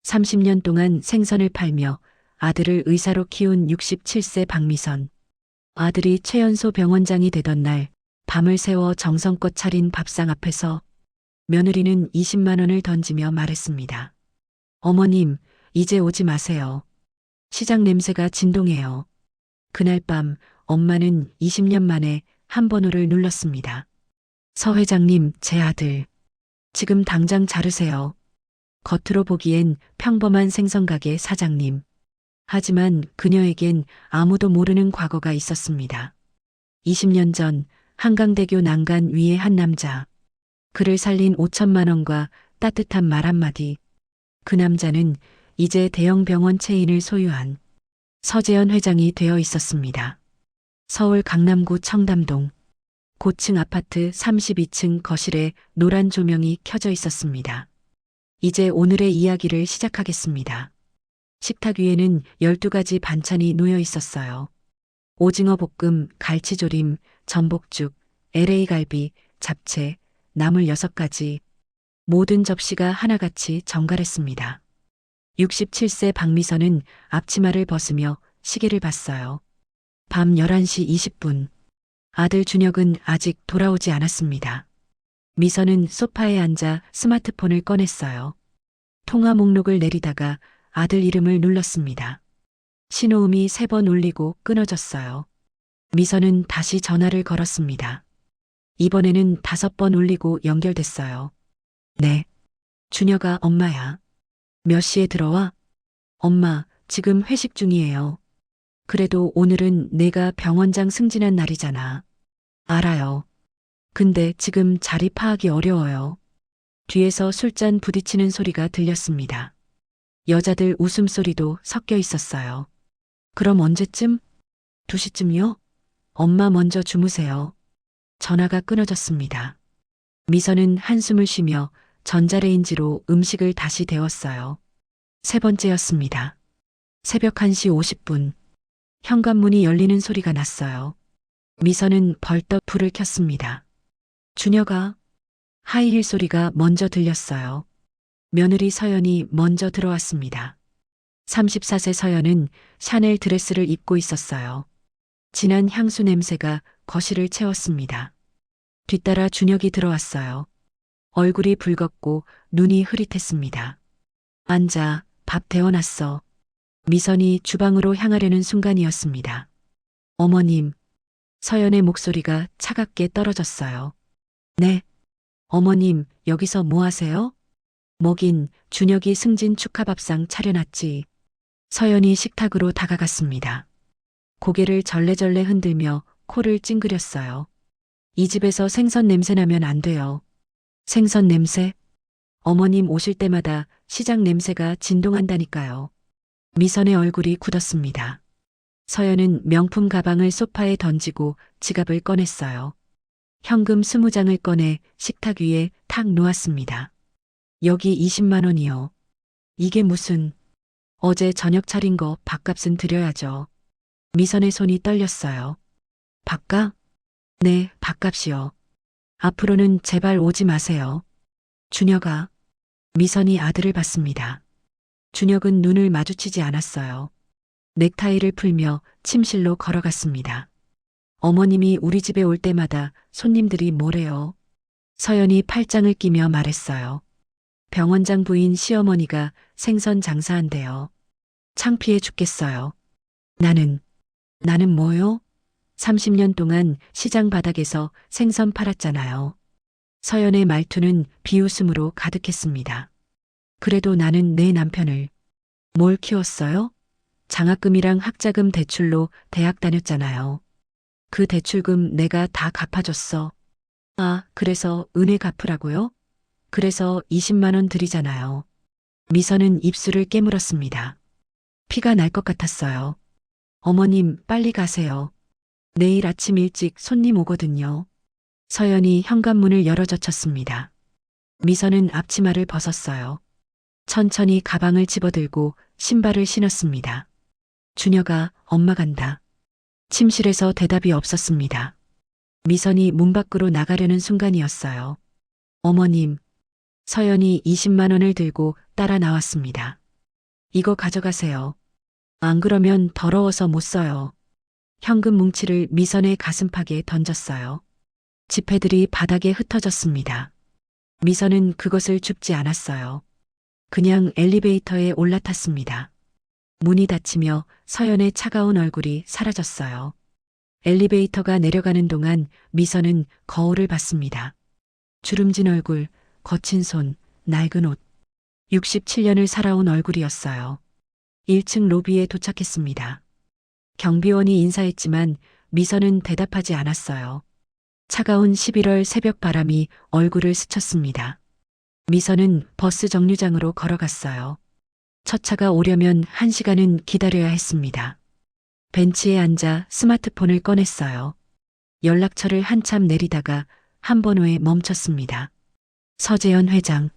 30년 동안 생선을 팔며 아들을 의사로 키운 67세 박미선. 아들이 최연소 병원장이 되던 날 밤을 새워 정성껏 차린 밥상 앞에서 며느리는 20만 원을 던지며 말했습니다. 어머님, 이제 오지 마세요. 시장 냄새가 진동해요. 그날 밤 엄마는 20년 만에 한 번호를 눌렀습니다. 서 회장님, 제 아들. 지금 당장 자르세요. 겉으로 보기엔 평범한 생선가게 사장님. 하지만 그녀에겐 아무도 모르는 과거가 있었습니다. 20년 전 한강대교 난간 위의 한 남자. 그를 살린 5천만 원과 따뜻한 말 한마디. 그 남자는 이제 대형 병원 체인을 소유한 서재현 회장이 되어 있었습니다. 서울 강남구 청담동 고층 아파트 32층 거실에 노란 조명이 켜져 있었습니다. 이제 오늘의 이야기를 시작하겠습니다. 식탁 위에는 12가지 반찬이 놓여 있었어요. 오징어 볶음, 갈치조림, 전복죽, LA갈비, 잡채, 나물 6가지. 모든 접시가 하나같이 정갈했습니다. 67세 박미선은 앞치마를 벗으며 시계를 봤어요. 밤 11시 20분. 아들 준혁은 아직 돌아오지 않았습니다. 미선은 소파에 앉아 스마트폰을 꺼냈어요. 통화 목록을 내리다가 아들 이름을 눌렀습니다. 신호음이 3번 울리고 끊어졌어요. 미선은 다시 전화를 걸었습니다. 이번에는 5번 울리고 연결됐어요. 네. 준혁아, 엄마야. 몇 시에 들어와? 엄마, 지금 회식 중이에요. 그래도 오늘은 내가 병원장 승진한 날이잖아. 알아요. 근데 지금 자리 파악이 어려워요. 뒤에서 술잔 부딪히는 소리가 들렸습니다. 여자들 웃음소리도 섞여 있었어요. 그럼 언제쯤? 2시쯤요? 엄마 먼저 주무세요. 전화가 끊어졌습니다. 미선은 한숨을 쉬며 전자레인지로 음식을 다시 데웠어요. 3번째였습니다. 새벽 1시 50분. 현관문이 열리는 소리가 났어요. 미선은 벌떡 불을 켰습니다. 준혁아. 하이힐 소리가 먼저 들렸어요. 며느리 서연이 먼저 들어왔습니다. 34세 서연은 샤넬 드레스를 입고 있었어요. 진한 향수 냄새가 거실을 채웠습니다. 뒤따라 준혁이 들어왔어요. 얼굴이 붉었고 눈이 흐릿했습니다. 앉아, 밥 데워놨어. 미선이 주방으로 향하려는 순간이었습니다. 어머님. 서연의 목소리가 차갑게 떨어졌어요. 네. 어머님, 여기서 뭐 하세요? 먹인 준혁이 승진 축하밥상 차려놨지. 서연이 식탁으로 다가갔습니다. 고개를 절레절레 흔들며 코를 찡그렸어요. 이 집에서 생선 냄새 나면 안 돼요. 생선 냄새? 어머님 오실 때마다 시장 냄새가 진동한다니까요. 미선의 얼굴이 굳었습니다. 서연은 명품 가방을 소파에 던지고 지갑을 꺼냈어요. 현금 20장을 꺼내 식탁 위에 탁 놓았습니다. 여기 20만 원이요. 이게 무슨... 어제 저녁 차린 거 밥값은 드려야죠. 미선의 손이 떨렸어요. 밥값? 네, 밥값이요. 앞으로는 제발 오지 마세요. 준혁아. 미선이 아들을 봤습니다. 준혁은 눈을 마주치지 않았어요. 넥타이를 풀며 침실로 걸어갔습니다. 어머님이 우리 집에 올 때마다 손님들이 뭐래요? 서연이 팔짱을 끼며 말했어요. 병원장 부인 시어머니가 생선 장사한대요. 창피해 죽겠어요. 나는 뭐요? 30년 동안 시장 바닥에서 생선 팔았잖아요. 서연의 말투는 비웃음으로 가득했습니다. 그래도 나는 내 남편을 뭘 키웠어요? 장학금이랑 학자금 대출로 대학 다녔잖아요. 그 대출금 내가 다 갚아줬어. 아, 그래서 은혜 갚으라고요? 그래서 20만 원 드리잖아요. 미선은 입술을 깨물었습니다. 피가 날 것 같았어요. 어머님, 빨리 가세요. 내일 아침 일찍 손님 오거든요. 서연이 현관문을 열어젖혔습니다. 미선은 앞치마를 벗었어요. 천천히 가방을 집어들고 신발을 신었습니다. 준혁아, 엄마 간다. 침실에서 대답이 없었습니다. 미선이 문 밖으로 나가려는 순간이었어요. 어머님. 서연이 20만 원을 들고 따라 나왔습니다. 이거 가져가세요. 안 그러면 더러워서 못 써요. 현금 뭉치를 미선의 가슴팍에 던졌어요. 지폐들이 바닥에 흩어졌습니다. 미선은 그것을 줍지 않았어요. 그냥 엘리베이터에 올라탔습니다. 문이 닫히며 서연의 차가운 얼굴이 사라졌어요. 엘리베이터가 내려가는 동안 미선은 거울을 봤습니다. 주름진 얼굴, 거친 손, 낡은 옷. 67년을 살아온 얼굴이었어요. 1층 로비에 도착했습니다. 경비원이 인사했지만 미선은 대답하지 않았어요. 차가운 11월 새벽 바람이 얼굴을 스쳤습니다. 미선은 버스 정류장으로 걸어갔어요. 첫 차가 오려면 1시간은 기다려야 했습니다. 벤치에 앉아 스마트폰을 꺼냈어요. 연락처를 한참 내리다가 한 번호에 멈췄습니다. 서재현 회장.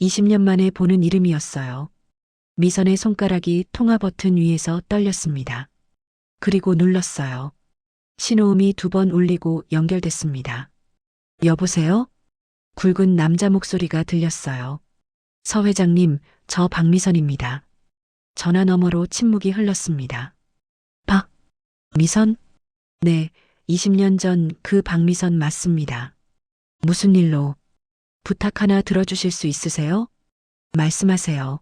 20년 만에 보는 이름이었어요. 미선의 손가락이 통화 버튼 위에서 떨렸습니다. 그리고 눌렀어요. 신호음이 2번 울리고 연결됐습니다. 여보세요? 굵은 남자 목소리가 들렸어요. 서 회장님, 저 박미선입니다. 전화 너머로 침묵이 흘렀습니다. 미선? 네, 20년 전 그 박미선 맞습니다. 무슨 일로? 부탁 하나 들어주실 수 있으세요? 말씀하세요.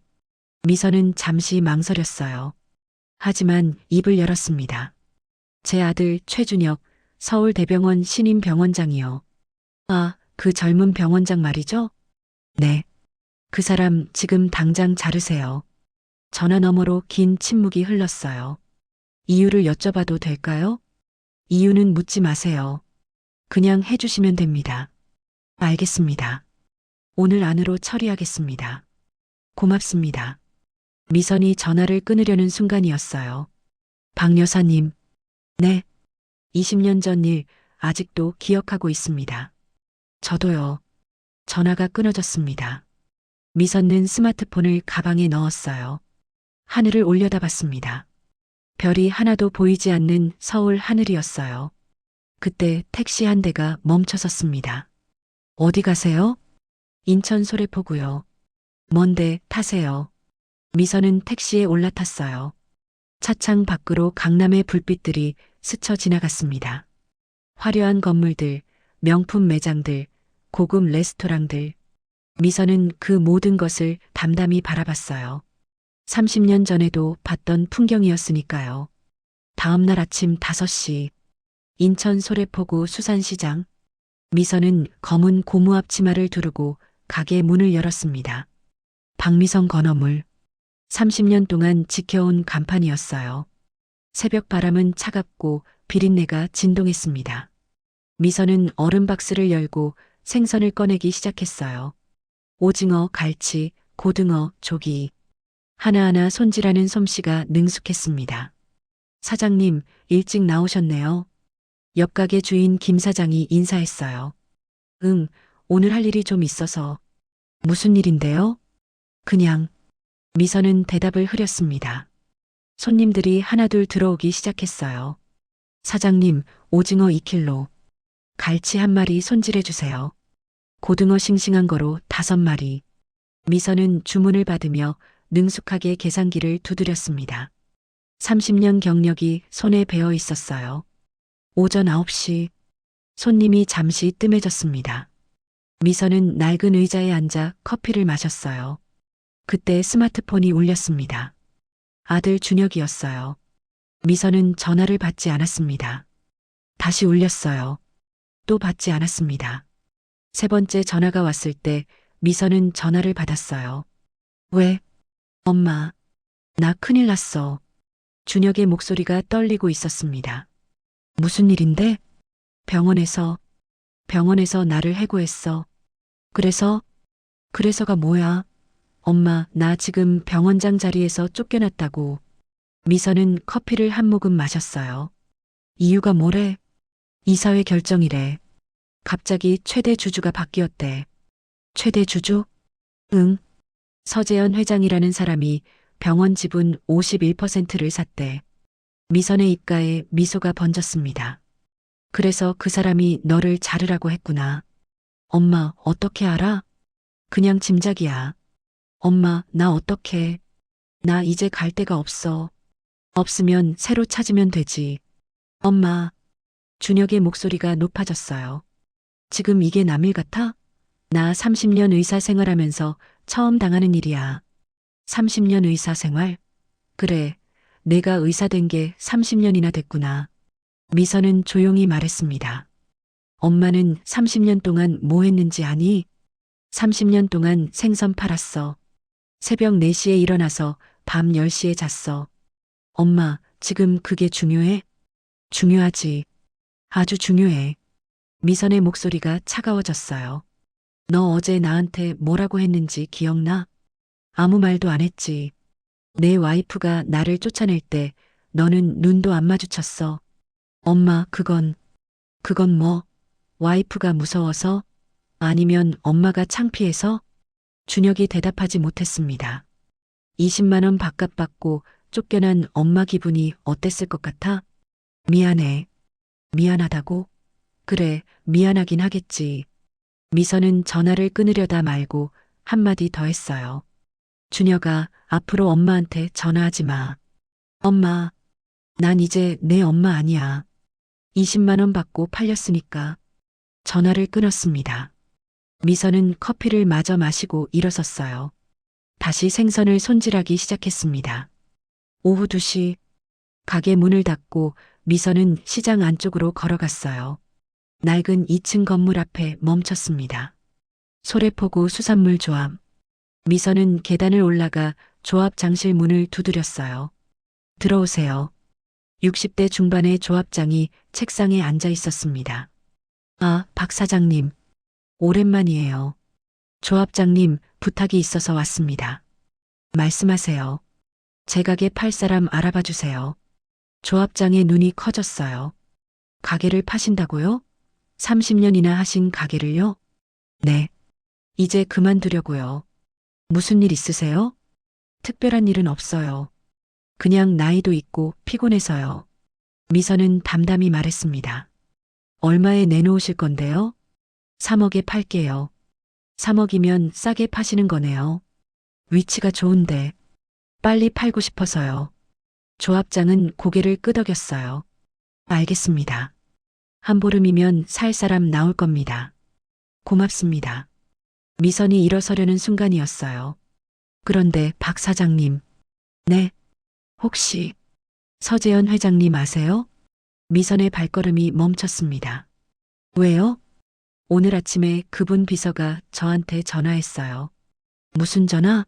미선은 잠시 망설였어요. 하지만 입을 열었습니다. 제 아들 최준혁, 서울대병원 신임병원장이요. 아, 그 젊은 병원장 말이죠? 네. 그 사람 지금 당장 자르세요. 전화 너머로 긴 침묵이 흘렀어요. 이유를 여쭤봐도 될까요? 이유는 묻지 마세요. 그냥 해주시면 됩니다. 알겠습니다. 오늘 안으로 처리하겠습니다. 고맙습니다. 미선이 전화를 끊으려는 순간이었어요. 박 여사님. 네. 20년 전 일 아직도 기억하고 있습니다. 저도요. 전화가 끊어졌습니다. 미선은 스마트폰을 가방에 넣었어요. 하늘을 올려다봤습니다. 별이 하나도 보이지 않는 서울 하늘이었어요. 그때 택시 한 대가 멈춰섰습니다. 어디 가세요? 인천 소래포구요. 뭔데 타세요. 미선은 택시에 올라탔어요. 차창 밖으로 강남의 불빛들이 스쳐 지나갔습니다. 화려한 건물들, 명품 매장들, 고급 레스토랑들. 미선은 그 모든 것을 담담히 바라봤어요. 30년 전에도 봤던 풍경이었으니까요. 다음 날 아침 5시, 인천 소래포구 수산시장. 미선은 검은 고무 앞치마를 두르고 가게 문을 열었습니다. 박미선 건어물. 30년 동안 지켜온 간판이었어요. 새벽 바람은 차갑고 비린내가 진동했습니다. 미선은 얼음 박스를 열고 생선을 꺼내기 시작했어요. 오징어, 갈치, 고등어, 조기. 하나하나 손질하는 솜씨가 능숙했습니다. 사장님, 일찍 나오셨네요. 옆 가게 주인 김 사장이 인사했어요. 응, 오늘 할 일이 좀 있어서. 무슨 일인데요? 그냥. 미선은 대답을 흐렸습니다. 손님들이 하나둘 들어오기 시작했어요. 사장님, 오징어 2kg. 갈치 1마리 손질해 주세요. 고등어 싱싱한 거로 5마리. 미선은 주문을 받으며 능숙하게 계산기를 두드렸습니다. 30년 경력이 손에 배어 있었어요. 오전 9시 손님이 잠시 뜸해졌습니다. 미선은 낡은 의자에 앉아 커피를 마셨어요. 그때 스마트폰이 울렸습니다. 아들 준혁이었어요. 미선은 전화를 받지 않았습니다. 다시 울렸어요. 또 받지 않았습니다. 3번째 전화가 왔을 때 미선은 전화를 받았어요. 왜? 엄마, 나 큰일 났어. 준혁의 목소리가 떨리고 있었습니다. 무슨 일인데? 병원에서 나를 해고했어. 그래서가 뭐야? 엄마, 나 지금 병원장 자리에서 쫓겨났다고. 미선은 커피를 한 모금 마셨어요. 이유가 뭐래? 이사회 결정이래. 갑자기 최대 주주가 바뀌었대. 최대 주주? 응. 서재현 회장이라는 사람이 병원 지분 51%를 샀대. 미선의 입가에 미소가 번졌습니다. 그래서 그 사람이 너를 자르라고 했구나. 엄마, 어떻게 알아? 그냥 짐작이야. 엄마, 나 어떡해. 나 이제 갈 데가 없어. 없으면 새로 찾으면 되지. 엄마, 준혁의 목소리가 높아졌어요. 지금 이게 남일 같아? 나 30년 의사 생활하면서 처음 당하는 일이야. 30년 의사 생활? 그래, 내가 의사 된 게 30년이나 됐구나. 미선은 조용히 말했습니다. 엄마는 30년 동안 뭐 했는지 아니? 30년 동안 생선 팔았어. 새벽 4시에 일어나서 밤 10시에 잤어. 엄마, 지금 그게 중요해? 중요하지. 아주 중요해. 미선의 목소리가 차가워졌어요. 너 어제 나한테 뭐라고 했는지 기억나? 아무 말도 안 했지. 내 와이프가 나를 쫓아낼 때 너는 눈도 안 마주쳤어. 엄마, 그건 뭐? 와이프가 무서워서? 아니면 엄마가 창피해서? 준혁이 대답하지 못했습니다. 20만 원 바깥 받고 쫓겨난 엄마 기분이 어땠을 것 같아? 미안해. 미안하다고? 그래, 미안하긴 하겠지. 미선은 전화를 끊으려다 말고 한마디 더 했어요. 준혁아, 앞으로 엄마한테 전화하지 마. 엄마, 난 이제 내 엄마 아니야. 20만 원 받고 팔렸으니까. 전화를 끊었습니다. 미선은 커피를 마저 마시고 일어섰어요. 다시 생선을 손질하기 시작했습니다. 오후 2시, 가게 문을 닫고 미선은 시장 안쪽으로 걸어갔어요. 낡은 2층 건물 앞에 멈췄습니다. 소래포구 수산물 조합. 미선은 계단을 올라가 조합 장실 문을 두드렸어요. 들어오세요. 60대 중반의 조합장이 책상에 앉아 있었습니다. 아, 박 사장님. 오랜만이에요. 조합장님, 부탁이 있어서 왔습니다. 말씀하세요. 제 가게 팔 사람 알아봐 주세요. 조합장의 눈이 커졌어요. 가게를 파신다고요? 30년이나 하신 가게를요? 네. 이제 그만두려고요. 무슨 일 있으세요? 특별한 일은 없어요. 그냥 나이도 있고 피곤해서요. 미선은 담담히 말했습니다. 얼마에 내놓으실 건데요? 3억에 팔게요. 3억이면 싸게 파시는 거네요. 위치가 좋은데 빨리 팔고 싶어서요. 조합장은 고개를 끄덕였어요. 알겠습니다. 한 보름이면 살 사람 나올 겁니다. 고맙습니다. 미선이 일어서려는 순간이었어요. 그런데 박 사장님. 네. 혹시 서재현 회장님 아세요? 미선의 발걸음이 멈췄습니다. 왜요? 오늘 아침에 그분 비서가 저한테 전화했어요. 무슨 전화?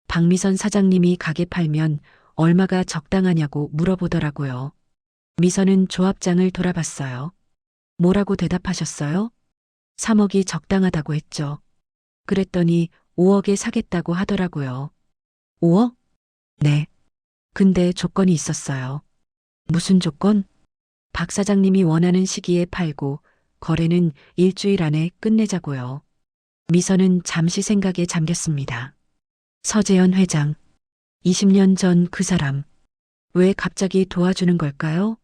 박미선 사장님이 가게 팔면 얼마가 적당하냐고 물어보더라고요. 미선은 조합장을 돌아봤어요. 뭐라고 대답하셨어요? 3억이 적당하다고 했죠. 그랬더니 5억에 사겠다고 하더라고요. 5억? 네. 근데 조건이 있었어요. 무슨 조건? 박 사장님이 원하는 시기에 팔고 거래는 일주일 안에 끝내자고요. 미선은 잠시 생각에 잠겼습니다. 서재현 회장. 20년 전 그 사람. 왜 갑자기 도와주는 걸까요?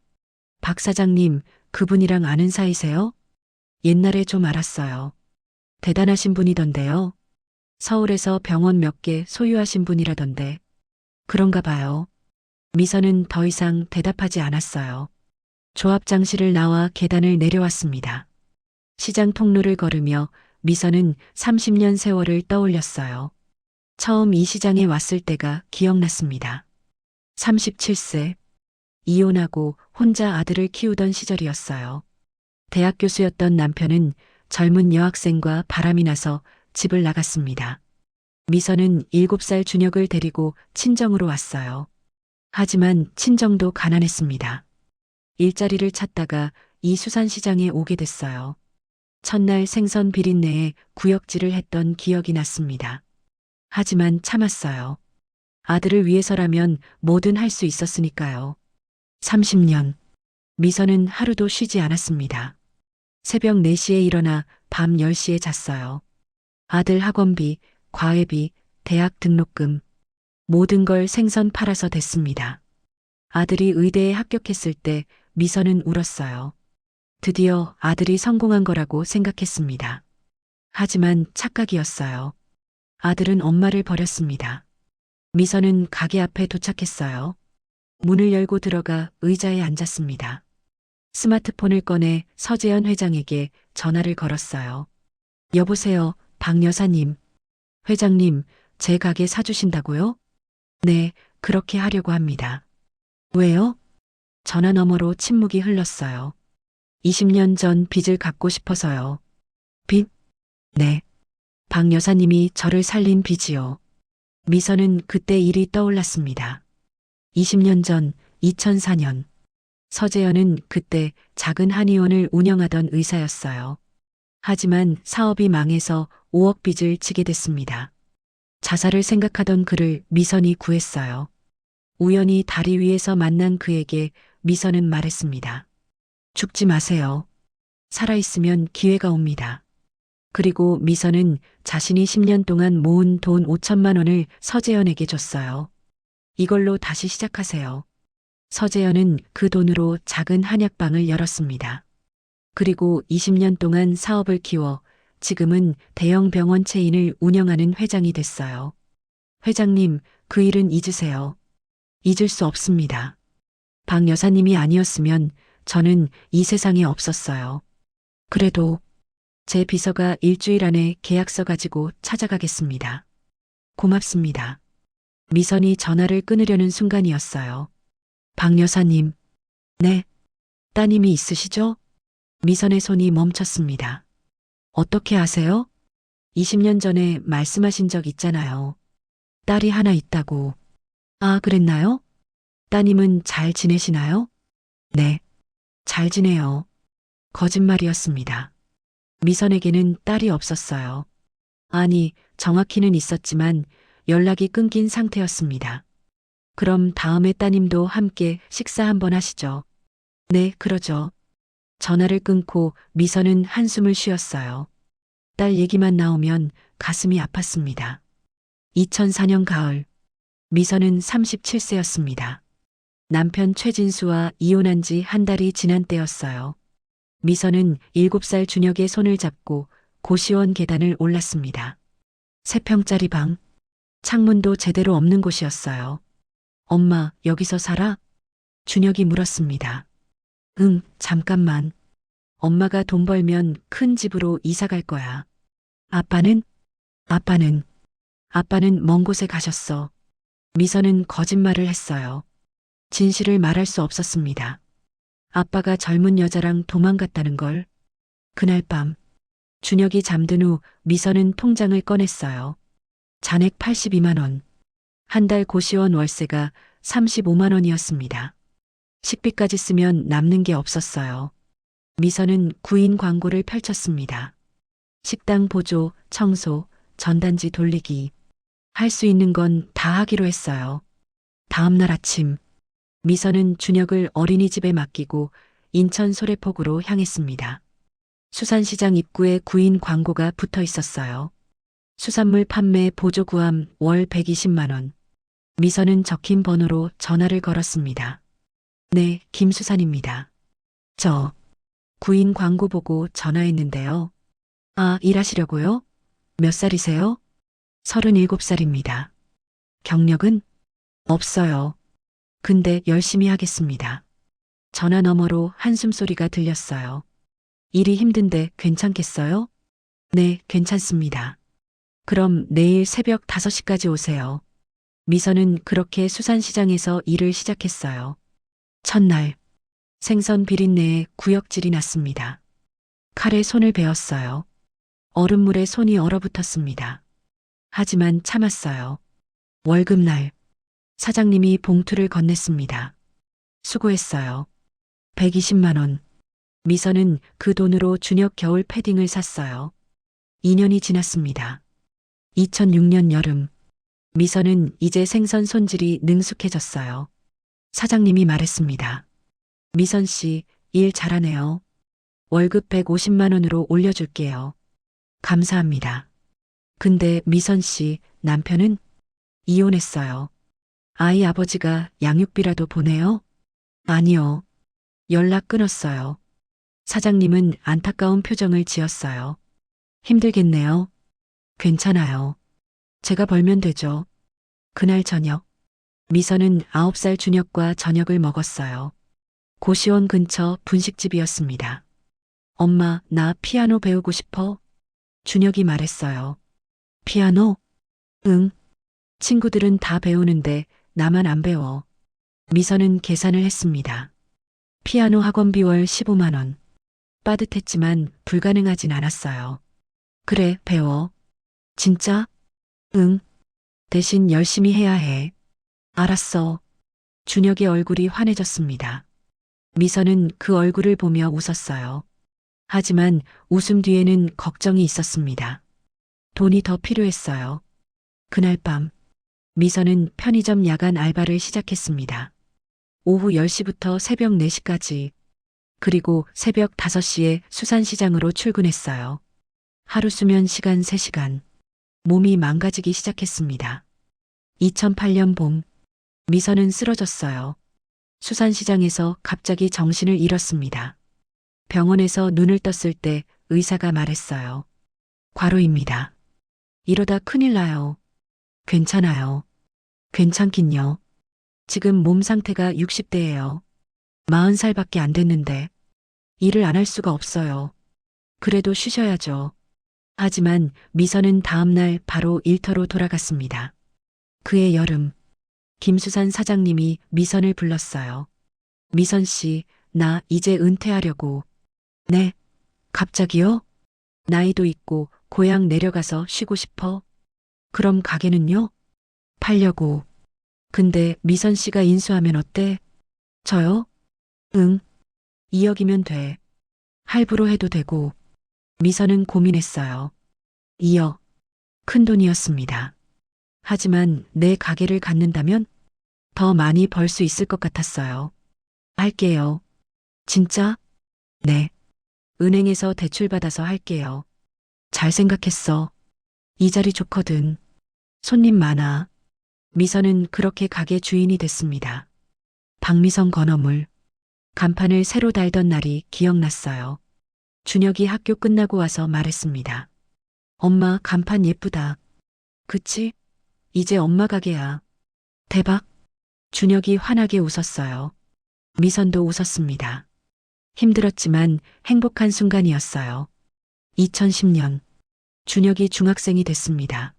박 사장님, 그분이랑 아는 사이세요? 옛날에 좀 알았어요. 대단하신 분이던데요. 서울에서 병원 몇 개 소유하신 분이라던데. 그런가 봐요. 미선은 더 이상 대답하지 않았어요. 조합장실을 나와 계단을 내려왔습니다. 시장 통로를 걸으며 미선은 30년 세월을 떠올렸어요. 처음 이 시장에 왔을 때가 기억났습니다. 37세. 이혼하고 혼자 아들을 키우던 시절이었어요. 대학 교수였던 남편은 젊은 여학생과 바람이 나서 집을 나갔습니다. 미선은 7살 준혁을 데리고 친정으로 왔어요. 하지만 친정도 가난했습니다. 일자리를 찾다가 이 수산시장에 오게 됐어요. 첫날 생선 비린내에 구역질을 했던 기억이 났습니다. 하지만 참았어요. 아들을 위해서라면 뭐든 할 수 있었으니까요. 30년. 미선은 하루도 쉬지 않았습니다. 새벽 4시에 일어나 밤 10시에 잤어요. 아들 학원비, 과외비, 대학 등록금. 모든 걸 생선 팔아서 댔습니다. 아들이 의대에 합격했을 때 미선은 울었어요. 드디어 아들이 성공한 거라고 생각했습니다. 하지만 착각이었어요. 아들은 엄마를 버렸습니다. 미선은 가게 앞에 도착했어요. 문을 열고 들어가 의자에 앉았습니다. 스마트폰을 꺼내 서재현 회장에게 전화를 걸었어요. 여보세요, 박 여사님. 회장님, 제 가게 사주신다고요? 네, 그렇게 하려고 합니다. 왜요? 전화 너머로 침묵이 흘렀어요. 20년 전 빚을 갚고 싶어서요. 빚? 네. 박 여사님이 저를 살린 빚이요. 미선은 그때 일이 떠올랐습니다. 20년 전 2004년 서재현은 그때 작은 한의원을 운영하던 의사였어요. 하지만 사업이 망해서 5억 빚을 지게 됐습니다. 자살을 생각하던 그를 미선이 구했어요. 우연히 다리 위에서 만난 그에게 미선은 말했습니다. 죽지 마세요. 살아있으면 기회가 옵니다. 그리고 미선은 자신이 10년 동안 모은 돈 5천만 원을 서재현에게 줬어요. 이걸로 다시 시작하세요. 서재현은 그 돈으로 작은 한약방을 열었습니다. 그리고 20년 동안 사업을 키워 지금은 대형 병원 체인을 운영하는 회장이 됐어요. 회장님, 그 일은 잊으세요. 잊을 수 없습니다. 박 여사님이 아니었으면 저는 이 세상에 없었어요. 그래도 제 비서가 일주일 안에 계약서 가지고 찾아가겠습니다. 고맙습니다. 미선이 전화를 끊으려는 순간이었어요. 박 여사님. 네. 따님이 있으시죠? 미선의 손이 멈췄습니다. 어떻게 아세요? 20년 전에 말씀하신 적 있잖아요. 딸이 하나 있다고. 아, 그랬나요? 따님은 잘 지내시나요? 네. 잘 지내요. 거짓말이었습니다. 미선에게는 딸이 없었어요. 아니, 정확히는 있었지만 연락이 끊긴 상태였습니다. 그럼 다음에 따님도 함께 식사 한번 하시죠. 네, 그러죠. 전화를 끊고 미선은 한숨을 쉬었어요. 딸 얘기만 나오면 가슴이 아팠습니다. 2004년 가을, 미선은 37세였습니다. 남편 최진수와 이혼한 지 한 달이 지난 때였어요. 미선은 7살 준혁의 손을 잡고 고시원 계단을 올랐습니다. 3평짜리 방, 창문도 제대로 없는 곳이었어요. 엄마, 여기서 살아? 준혁이 물었습니다. 응, 잠깐만. 엄마가 돈 벌면 큰 집으로 이사 갈 거야. 아빠는? 아빠는 먼 곳에 가셨어. 미선은 거짓말을 했어요. 진실을 말할 수 없었습니다. 아빠가 젊은 여자랑 도망갔다는 걸. 그날 밤, 준혁이 잠든 후 미선은 통장을 꺼냈어요. 잔액 82만 원. 한 달 고시원 월세가 35만 원이었습니다. 식비까지 쓰면 남는 게 없었어요. 미선은 구인 광고를 펼쳤습니다. 식당 보조, 청소, 전단지 돌리기. 할 수 있는 건 다 하기로 했어요. 다음 날 아침, 미선은 준혁을 어린이집에 맡기고 인천 소래포구로 향했습니다. 수산시장 입구에 구인 광고가 붙어 있었어요. 수산물 판매 보조 구함 월 120만 원. 미선은 적힌 번호로 전화를 걸었습니다. 네, 김수산입니다. 저 구인 광고 보고 전화했는데요. 아, 일하시려고요? 몇 살이세요? 37살입니다. 경력은? 없어요. 근데 열심히 하겠습니다. 전화 너머로 한숨소리가 들렸어요. 일이 힘든데 괜찮겠어요? 네, 괜찮습니다. 그럼 내일 새벽 5시까지 오세요. 미선은 그렇게 수산시장에서 일을 시작했어요. 첫날, 생선 비린내에 구역질이 났습니다. 칼에 손을 베었어요. 얼음물에 손이 얼어붙었습니다. 하지만 참았어요. 월급날, 사장님이 봉투를 건넸습니다. 수고했어요. 120만 원. 미선은 그 돈으로 준혁 겨울 패딩을 샀어요. 2년이 지났습니다. 2006년 여름, 미선은 이제 생선 손질이 능숙해졌어요. 사장님이 말했습니다. 미선 씨, 일 잘하네요. 월급 150만 원으로 올려줄게요. 감사합니다. 근데 미선 씨, 남편은? 이혼했어요. 아이 아버지가 양육비라도 보내요? 아니요. 연락 끊었어요. 사장님은 안타까운 표정을 지었어요. 힘들겠네요. 괜찮아요. 제가 벌면 되죠. 그날 저녁, 미선은 9살 준혁과 저녁을 먹었어요. 고시원 근처 분식집이었습니다. 엄마, 나 피아노 배우고 싶어? 준혁이 말했어요. 피아노? 응. 친구들은 다 배우는데 나만 안 배워. 미선은 계산을 했습니다. 피아노 학원비 월 15만 원. 빠듯했지만 불가능하진 않았어요. 그래, 배워. 진짜? 응. 대신 열심히 해야 해. 알았어. 준혁의 얼굴이 환해졌습니다. 미선은 그 얼굴을 보며 웃었어요. 하지만 웃음 뒤에는 걱정이 있었습니다. 돈이 더 필요했어요. 그날 밤, 미선은 편의점 야간 알바를 시작했습니다. 오후 10시부터 새벽 4시까지, 그리고 새벽 5시에 수산시장으로 출근했어요. 하루 수면 시간 3시간. 몸이 망가지기 시작했습니다. 2008년 봄, 미선은 쓰러졌어요. 수산시장에서 갑자기 정신을 잃었습니다. 병원에서 눈을 떴을 때 의사가 말했어요. 과로입니다. 이러다 큰일 나요. 괜찮아요. 괜찮긴요. 지금 몸 상태가 60대예요. 40살밖에 안 됐는데 일을 안 할 수가 없어요. 그래도 쉬셔야죠. 하지만 미선은 다음날 바로 일터로 돌아갔습니다. 그해 여름, 김수산 사장님이 미선을 불렀어요. 미선 씨, 나 이제 은퇴하려고. 네? 갑자기요? 나이도 있고 고향 내려가서 쉬고 싶어? 그럼 가게는요? 팔려고. 근데 미선 씨가 인수하면 어때? 저요? 응. 2억이면 돼. 할부로 해도 되고. 미선은 고민했어요. 2억. 큰 돈이었습니다. 하지만 내 가게를 갖는다면 더 많이 벌 수 있을 것 같았어요. 할게요. 진짜? 네. 은행에서 대출받아서 할게요. 잘 생각했어. 이 자리 좋거든. 손님 많아. 미선은 그렇게 가게 주인이 됐습니다. 박미선 건어물. 간판을 새로 달던 날이 기억났어요. 준혁이 학교 끝나고 와서 말했습니다. 엄마, 간판 예쁘다. 그치? 이제 엄마 가게야. 대박. 준혁이 환하게 웃었어요. 미선도 웃었습니다. 힘들었지만 행복한 순간이었어요. 2010년, 준혁이 중학생이 됐습니다.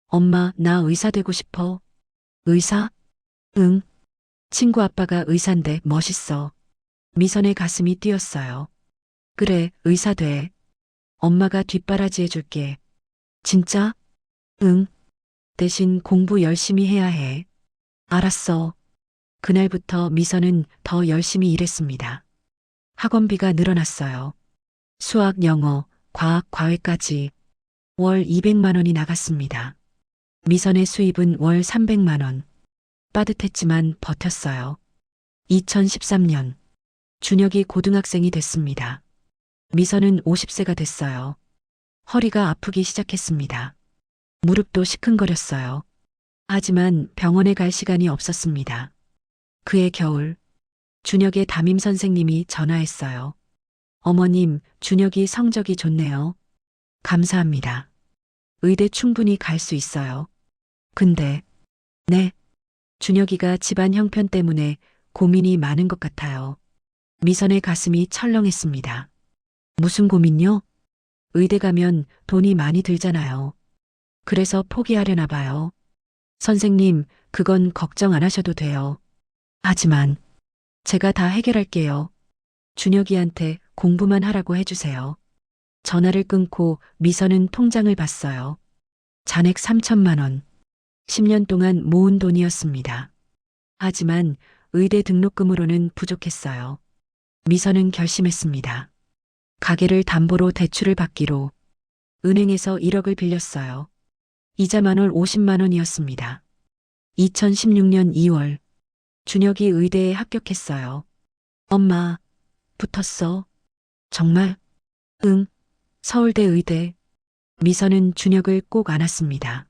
엄마, 나 의사 되고 싶어. 의사? 응. 친구 아빠가 의사인데 멋있어. 미선의 가슴이 뛰었어요. 그래, 의사 돼. 엄마가 뒷바라지 해줄게. 진짜? 응. 대신 공부 열심히 해야 해. 알았어. 그날부터 미선은 더 열심히 일했습니다. 학원비가 늘어났어요. 수학, 영어, 과학, 과외까지 월 200만 원이 나갔습니다. 미선의 수입은 월 300만 원. 빠듯했지만 버텼어요. 2013년, 준혁이 고등학생이 됐습니다. 미선은 50세가 됐어요. 허리가 아프기 시작했습니다. 무릎도 시큰거렸어요. 하지만 병원에 갈 시간이 없었습니다. 그해 겨울, 준혁의 담임 선생님이 전화했어요. 어머님, 준혁이 성적이 좋네요. 감사합니다. 의대 충분히 갈 수 있어요. 근데, 네. 준혁이가 집안 형편 때문에 고민이 많은 것 같아요. 미선의 가슴이 철렁했습니다. 무슨 고민요? 의대 가면 돈이 많이 들잖아요. 그래서 포기하려나 봐요. 선생님, 그건 걱정 안 하셔도 돼요. 하지만 제가 다 해결할게요. 준혁이한테 공부만 하라고 해주세요. 전화를 끊고 미선은 통장을 봤어요. 잔액 3천만 원. 10년 동안 모은 돈이었습니다. 하지만 의대 등록금으로는 부족했어요. 미선은 결심했습니다. 가게를 담보로 대출을 받기로 은행에서 1억을 빌렸어요. 이자만 월 50만 원이었습니다. 2016년 2월 준혁이 의대에 합격했어요. 엄마, 붙었어. 정말? 응. 서울대 의대. 미선은 준혁을 꼭 안았습니다.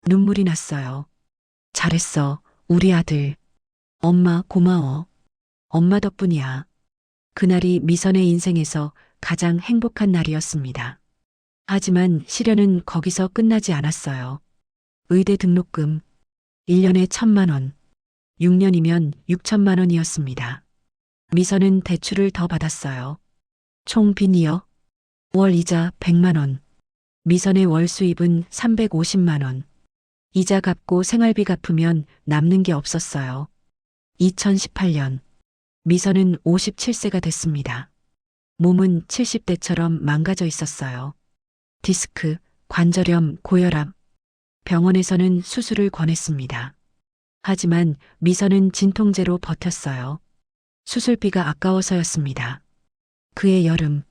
눈물이 났어요. 잘했어, 우리 아들. 엄마 고마워. 엄마 덕분이야. 그날이 미선의 인생에서 가장 행복한 날이었습니다. 하지만 시련은 거기서 끝나지 않았어요. 의대 등록금, 1년에 1,000만 원, 6년이면 6천만 원이었습니다. 미선은 대출을 더 받았어요. 총 빚이요. 월 이자 100만 원. 미선의 월 수입은 350만 원. 이자 갚고 생활비 갚으면 남는 게 없었어요. 2018년 미선은 57세가 됐습니다. 몸은 70대처럼 망가져 있었어요. 디스크, 관절염, 고혈압. 병원에서는 수술을 권했습니다. 하지만 미선은 진통제로 버텼어요. 수술비가 아까워서였습니다. 그해 여름,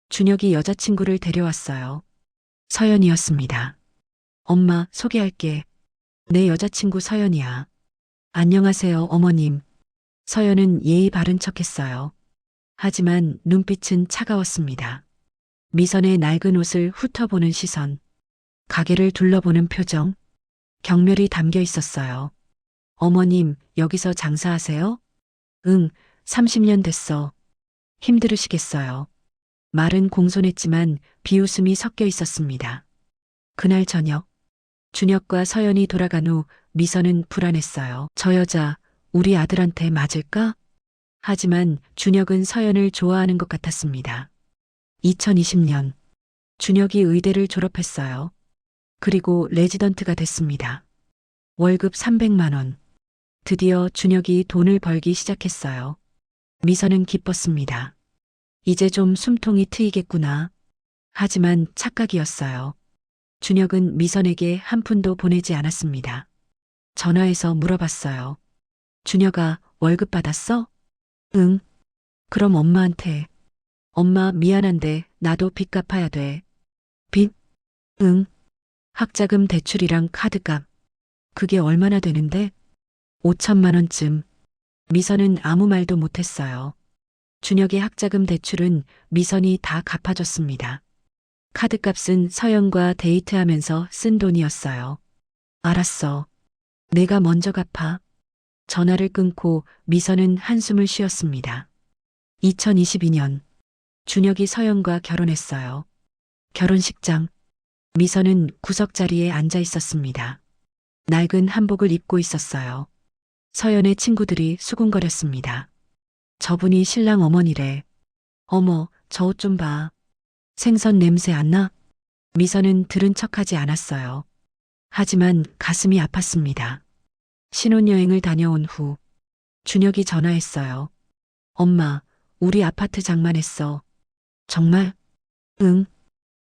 준혁이 여자친구를 데려왔어요. 서연이었습니다. 엄마, 소개할게. 내 여자친구 서연이야. 안녕하세요, 어머님. 서연은 예의 바른 척했어요. 하지만 눈빛은 차가웠습니다. 미선의 낡은 옷을 훑어보는 시선, 가게를 둘러보는 표정, 경멸이 담겨 있었어요. 어머님, 여기서 장사하세요? 응, 30년 됐어. 힘들으시겠어요. 말은 공손했지만 비웃음이 섞여 있었습니다. 그날 저녁, 준혁과 서연이 돌아간 후 미선은 불안했어요. 저 여자, 우리 아들한테 맞을까? 하지만 준혁은 서연을 좋아하는 것 같았습니다. 2020년, 준혁이 의대를 졸업했어요. 그리고 레지던트가 됐습니다. 월급 300만 원. 드디어 준혁이 돈을 벌기 시작했어요. 미선은 기뻤습니다. 이제 좀 숨통이 트이겠구나. 하지만 착각이었어요. 준혁은 미선에게 한 푼도 보내지 않았습니다. 전화해서 물어봤어요. 준혁아, 월급 받았어? 응. 그럼 엄마한테. 엄마 미안한데 나도 빚 갚아야 돼. 빚? 응. 학자금 대출이랑 카드값. 그게 얼마나 되는데? 5천만 원쯤. 미선은 아무 말도 못했어요. 준혁의 학자금 대출은 미선이 다 갚아줬습니다. 카드값은 서연과 데이트하면서 쓴 돈이었어요. 알았어. 내가 먼저 갚아. 전화를 끊고 미선은 한숨을 쉬었습니다. 2022년 준혁이 서연과 결혼했어요. 결혼식장. 미선은 구석 자리에 앉아 있었습니다. 낡은 한복을 입고 있었어요. 서연의 친구들이 수군거렸습니다. 저분이 신랑 어머니래. 어머, 저 옷 좀 봐. 생선 냄새 안 나? 미선은 들은 척하지 않았어요. 하지만 가슴이 아팠습니다. 신혼여행을 다녀온 후 준혁이 전화했어요. 엄마, 우리 아파트 장만했어. 정말? 응.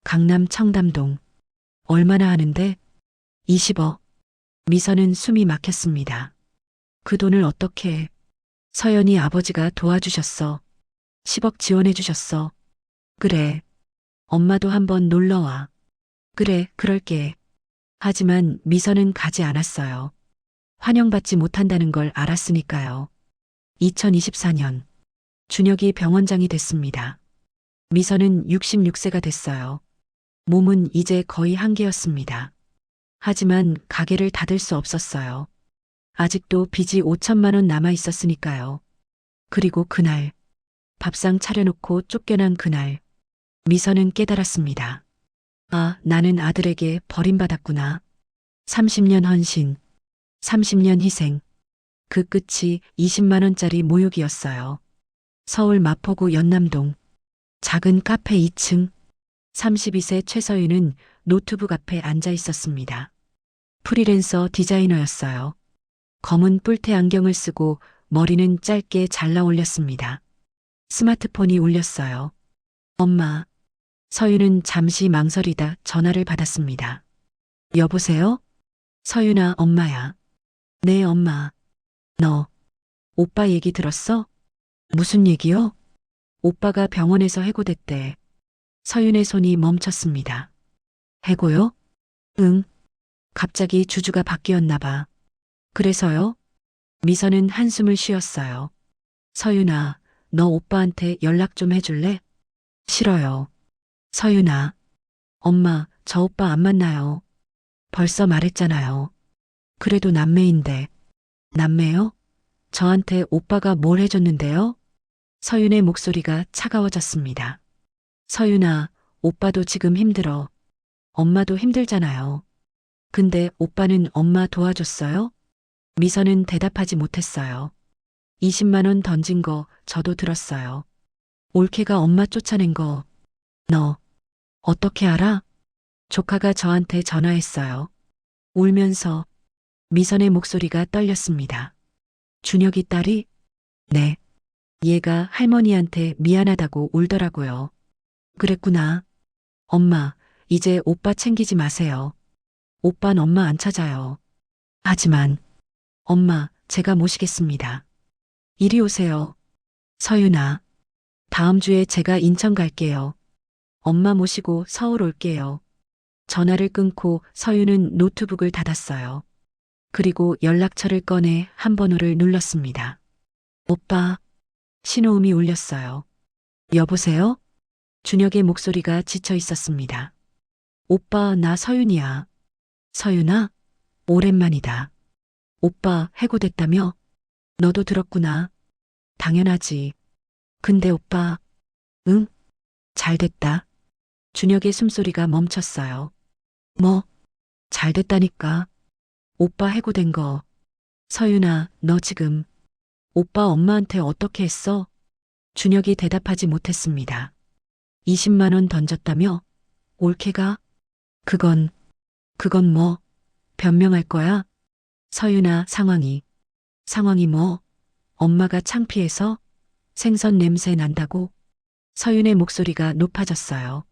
강남 청담동. 얼마나 하는데? 20억. 미선은 숨이 막혔습니다. 그 돈을 어떻게 해? 서연이 아버지가 도와주셨어. 10억 지원해 주셨어. 그래. 엄마도 한번 놀러와. 그래, 그럴게. 하지만 미선은 가지 않았어요. 환영받지 못한다는 걸 알았으니까요. 2024년 준혁이 병원장이 됐습니다. 미선은 66세가 됐어요. 몸은 이제 거의 한계였습니다. 하지만 가게를 닫을 수 없었어요. 아직도 빚이 5천만 원 남아 있었으니까요. 그리고 그날, 밥상 차려놓고 쫓겨난 그날, 미선은 깨달았습니다. 아, 나는 아들에게 버림받았구나. 30년 헌신, 30년 희생. 그 끝이 20만 원짜리 모욕이었어요. 서울 마포구 연남동, 작은 카페 2층, 32세 최서윤은 노트북 앞에 앉아 있었습니다. 프리랜서 디자이너였어요. 검은 뿔테 안경을 쓰고 머리는 짧게 잘라 올렸습니다. 스마트폰이 울렸어요. 엄마. 서윤은 잠시 망설이다 전화를 받았습니다. 여보세요? 서윤아, 엄마야. 네, 엄마. 너, 오빠 얘기 들었어? 무슨 얘기요? 오빠가 병원에서 해고됐대. 서윤의 손이 멈췄습니다. 해고요? 응. 갑자기 주주가 바뀌었나 봐. 그래서요? 미선은 한숨을 쉬었어요. 서윤아, 너 오빠한테 연락 좀 해줄래? 싫어요. 서윤아. 엄마, 저 오빠 안 만나요. 벌써 말했잖아요. 그래도 남매인데. 남매요? 저한테 오빠가 뭘 해줬는데요? 서윤의 목소리가 차가워졌습니다. 서윤아, 오빠도 지금 힘들어. 엄마도 힘들잖아요. 근데 오빠는 엄마 도와줬어요? 미선은 대답하지 못했어요. 20만 원 던진 거 저도 들었어요. 올케가 엄마 쫓아낸 거 너 어떻게 알아? 조카가 저한테 전화했어요. 울면서 미선의 목소리가 떨렸습니다. 준혁이 딸이? 네. 얘가 할머니한테 미안하다고 울더라고요. 그랬구나. 엄마, 이제 오빠 챙기지 마세요. 오빤 엄마 안 찾아요. 하지만 엄마, 제가 모시겠습니다. 이리 오세요. 서윤아, 다음 주에 제가 인천 갈게요. 엄마 모시고 서울 올게요. 전화를 끊고 서윤은 노트북을 닫았어요. 그리고 연락처를 꺼내 한 번호를 눌렀습니다. 오빠, 신호음이 울렸어요. 여보세요? 준혁의 목소리가 지쳐 있었습니다. 오빠, 나 서윤이야. 서윤아? 오랜만이다. 오빠 해고됐다며? 너도 들었구나. 당연하지. 근데 오빠, 응? 잘 됐다. 준혁의 숨소리가 멈췄어요. 뭐? 잘 됐다니까. 오빠 해고된 거. 서윤아, 너 지금 오빠 엄마한테 어떻게 했어? 준혁이 대답하지 못했습니다. 20만 원 던졌다며? 올케가? 그건 뭐? 변명할 거야? 서윤아, 상황이 뭐? 엄마가 창피해서? 생선 냄새 난다고? 서윤의 목소리가 높아졌어요.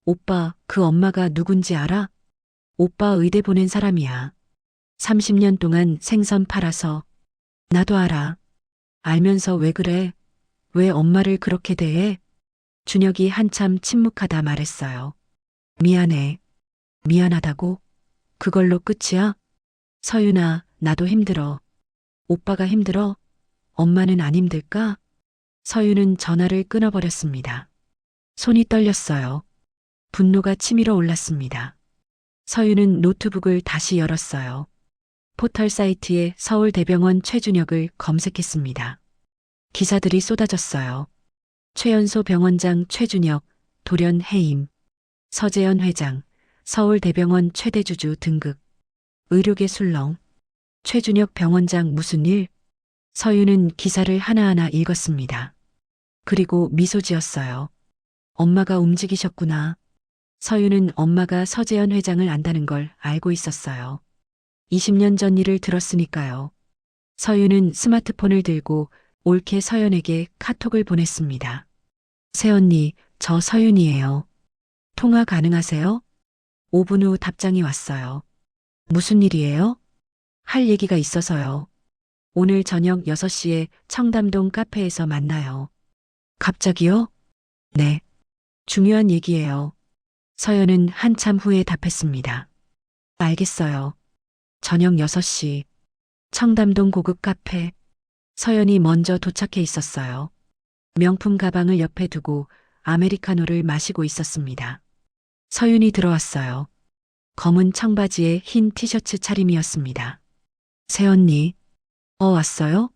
오빠, 그 엄마가 누군지 알아? 오빠 의대 보낸 사람이야. 30년 동안 생선 팔아서. 나도 알아. 알면서 왜 그래? 왜 엄마를 그렇게 대해? 준혁이 한참 침묵하다 말했어요. 미안해. 미안하다고? 그걸로 끝이야? 서윤아, 나도 힘들어. 오빠가 힘들어? 엄마는 안 힘들까? 서윤은 전화를 끊어버렸습니다. 손이 떨렸어요. 분노가 치밀어 올랐습니다. 서윤은 노트북을 다시 열었어요. 포털 사이트에 서울대병원 최준혁을 검색했습니다. 기사들이 쏟아졌어요. 최연소 병원장 최준혁, 돌연 해임, 서재현 회장, 서울대병원 최대주주 등극, 의료계 술렁, 최준혁 병원장 무슨 일? 서윤은 기사를 하나하나 읽었습니다. 그리고 미소 지었어요. 엄마가 움직이셨구나. 서윤은 엄마가 서재현 회장을 안다는 걸 알고 있었어요. 20년 전 일을 들었으니까요. 서윤은 스마트폰을 들고 올케 서연에게 카톡을 보냈습니다. 새언니, 저 서윤이에요. 통화 가능하세요? 5분 후 답장이 왔어요. 무슨 일이에요? 할 얘기가 있어서요. 오늘 저녁 6시에 청담동 카페에서 만나요. 갑자기요? 네. 중요한 얘기예요. 서연은 한참 후에 답했습니다. 알겠어요. 저녁 6시. 청담동 고급 카페. 서연이 먼저 도착해 있었어요. 명품 가방을 옆에 두고 아메리카노를 마시고 있었습니다. 서윤이 들어왔어요. 검은 청바지에 흰 티셔츠 차림이었습니다. 새언니, 왔어요?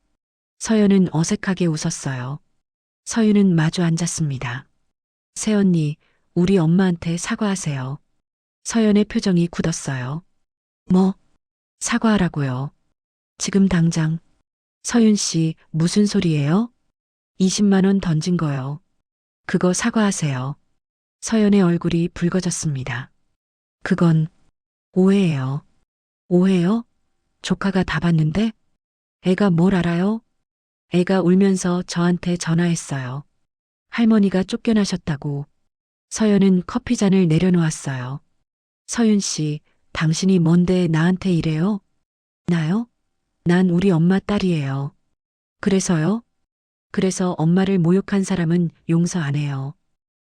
서연은 어색하게 웃었어요. 서윤은 마주 앉았습니다. 새언니, 우리 엄마한테 사과하세요. 서연의 표정이 굳었어요. 뭐? 사과하라고요. 지금 당장. 서윤 씨, 무슨 소리예요? 20만 원 던진 거요. 그거 사과하세요. 서연의 얼굴이 붉어졌습니다. 그건 오해예요. 오해요? 조카가 다 봤는데? 애가 뭘 알아요? 애가 울면서 저한테 전화했어요. 할머니가 쫓겨나셨다고. 서연은 커피잔을 내려놓았어요. 서윤 씨, 당신이 뭔데 나한테 이래요? 나요? 난 우리 엄마 딸이에요. 그래서요? 그래서 엄마를 모욕한 사람은 용서 안 해요.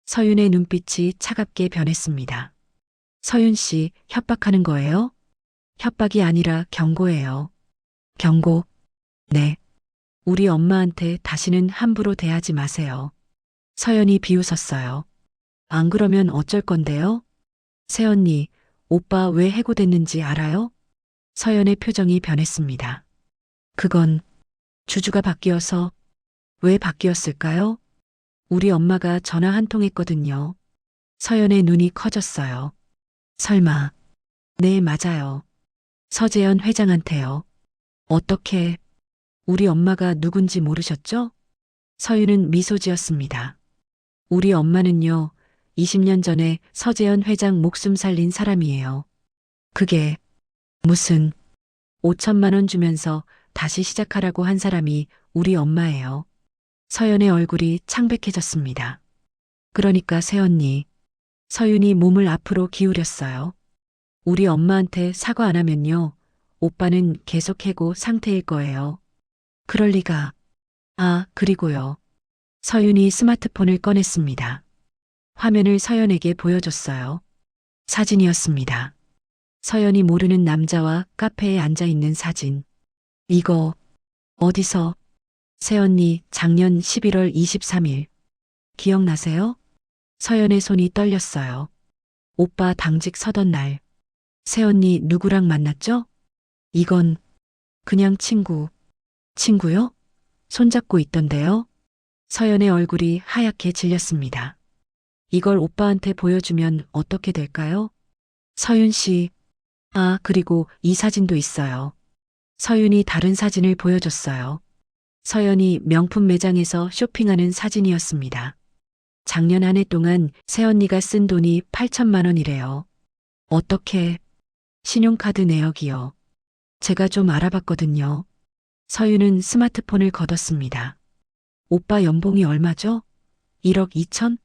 서윤의 눈빛이 차갑게 변했습니다. 서윤 씨, 협박하는 거예요? 협박이 아니라 경고예요. 경고? 네. 우리 엄마한테 다시는 함부로 대하지 마세요. 서연이 비웃었어요. 안 그러면 어쩔 건데요? 새언니, 오빠 왜 해고됐는지 알아요? 서연의 표정이 변했습니다. 그건 주주가 바뀌어서. 왜 바뀌었을까요? 우리 엄마가 전화 한 통 했거든요. 서연의 눈이 커졌어요. 설마. 네, 맞아요. 서재현 회장한테요. 어떻게 우리 엄마가 누군지 모르셨죠? 서윤은 미소 지었습니다. 우리 엄마는요, 20년 전에 서재현 회장 목숨 살린 사람이에요. 그게 무슨 5천만 원 주면서 다시 시작하라고 한 사람이 우리 엄마예요. 서연의 얼굴이 창백해졌습니다. 그러니까 새언니, 서윤이 몸을 앞으로 기울였어요. 우리 엄마한테 사과 안 하면요, 오빠는 계속 해고 상태일 거예요. 그럴 리가. 아, 그리고요. 서윤이 스마트폰을 꺼냈습니다. 화면을 서연에게 보여줬어요. 사진이었습니다. 서연이 모르는 남자와 카페에 앉아 있는 사진. 이거 어디서? 새언니 작년 11월 23일. 기억나세요? 서연의 손이 떨렸어요. 오빠 당직 서던 날. 새언니 누구랑 만났죠? 이건 그냥 친구. 친구요? 손잡고 있던데요? 서연의 얼굴이 하얗게 질렸습니다. 이걸 오빠한테 보여주면 어떻게 될까요? 서윤 씨. 아, 그리고 이 사진도 있어요. 서윤이 다른 사진을 보여줬어요. 서연이 명품 매장에서 쇼핑하는 사진이었습니다. 작년 한 해 동안 새언니가 쓴 돈이 8천만 원이래요. 어떻게? 신용카드 내역이요. 제가 좀 알아봤거든요. 서윤은 스마트폰을 걷었습니다. 오빠 연봉이 얼마죠? 1억 2천?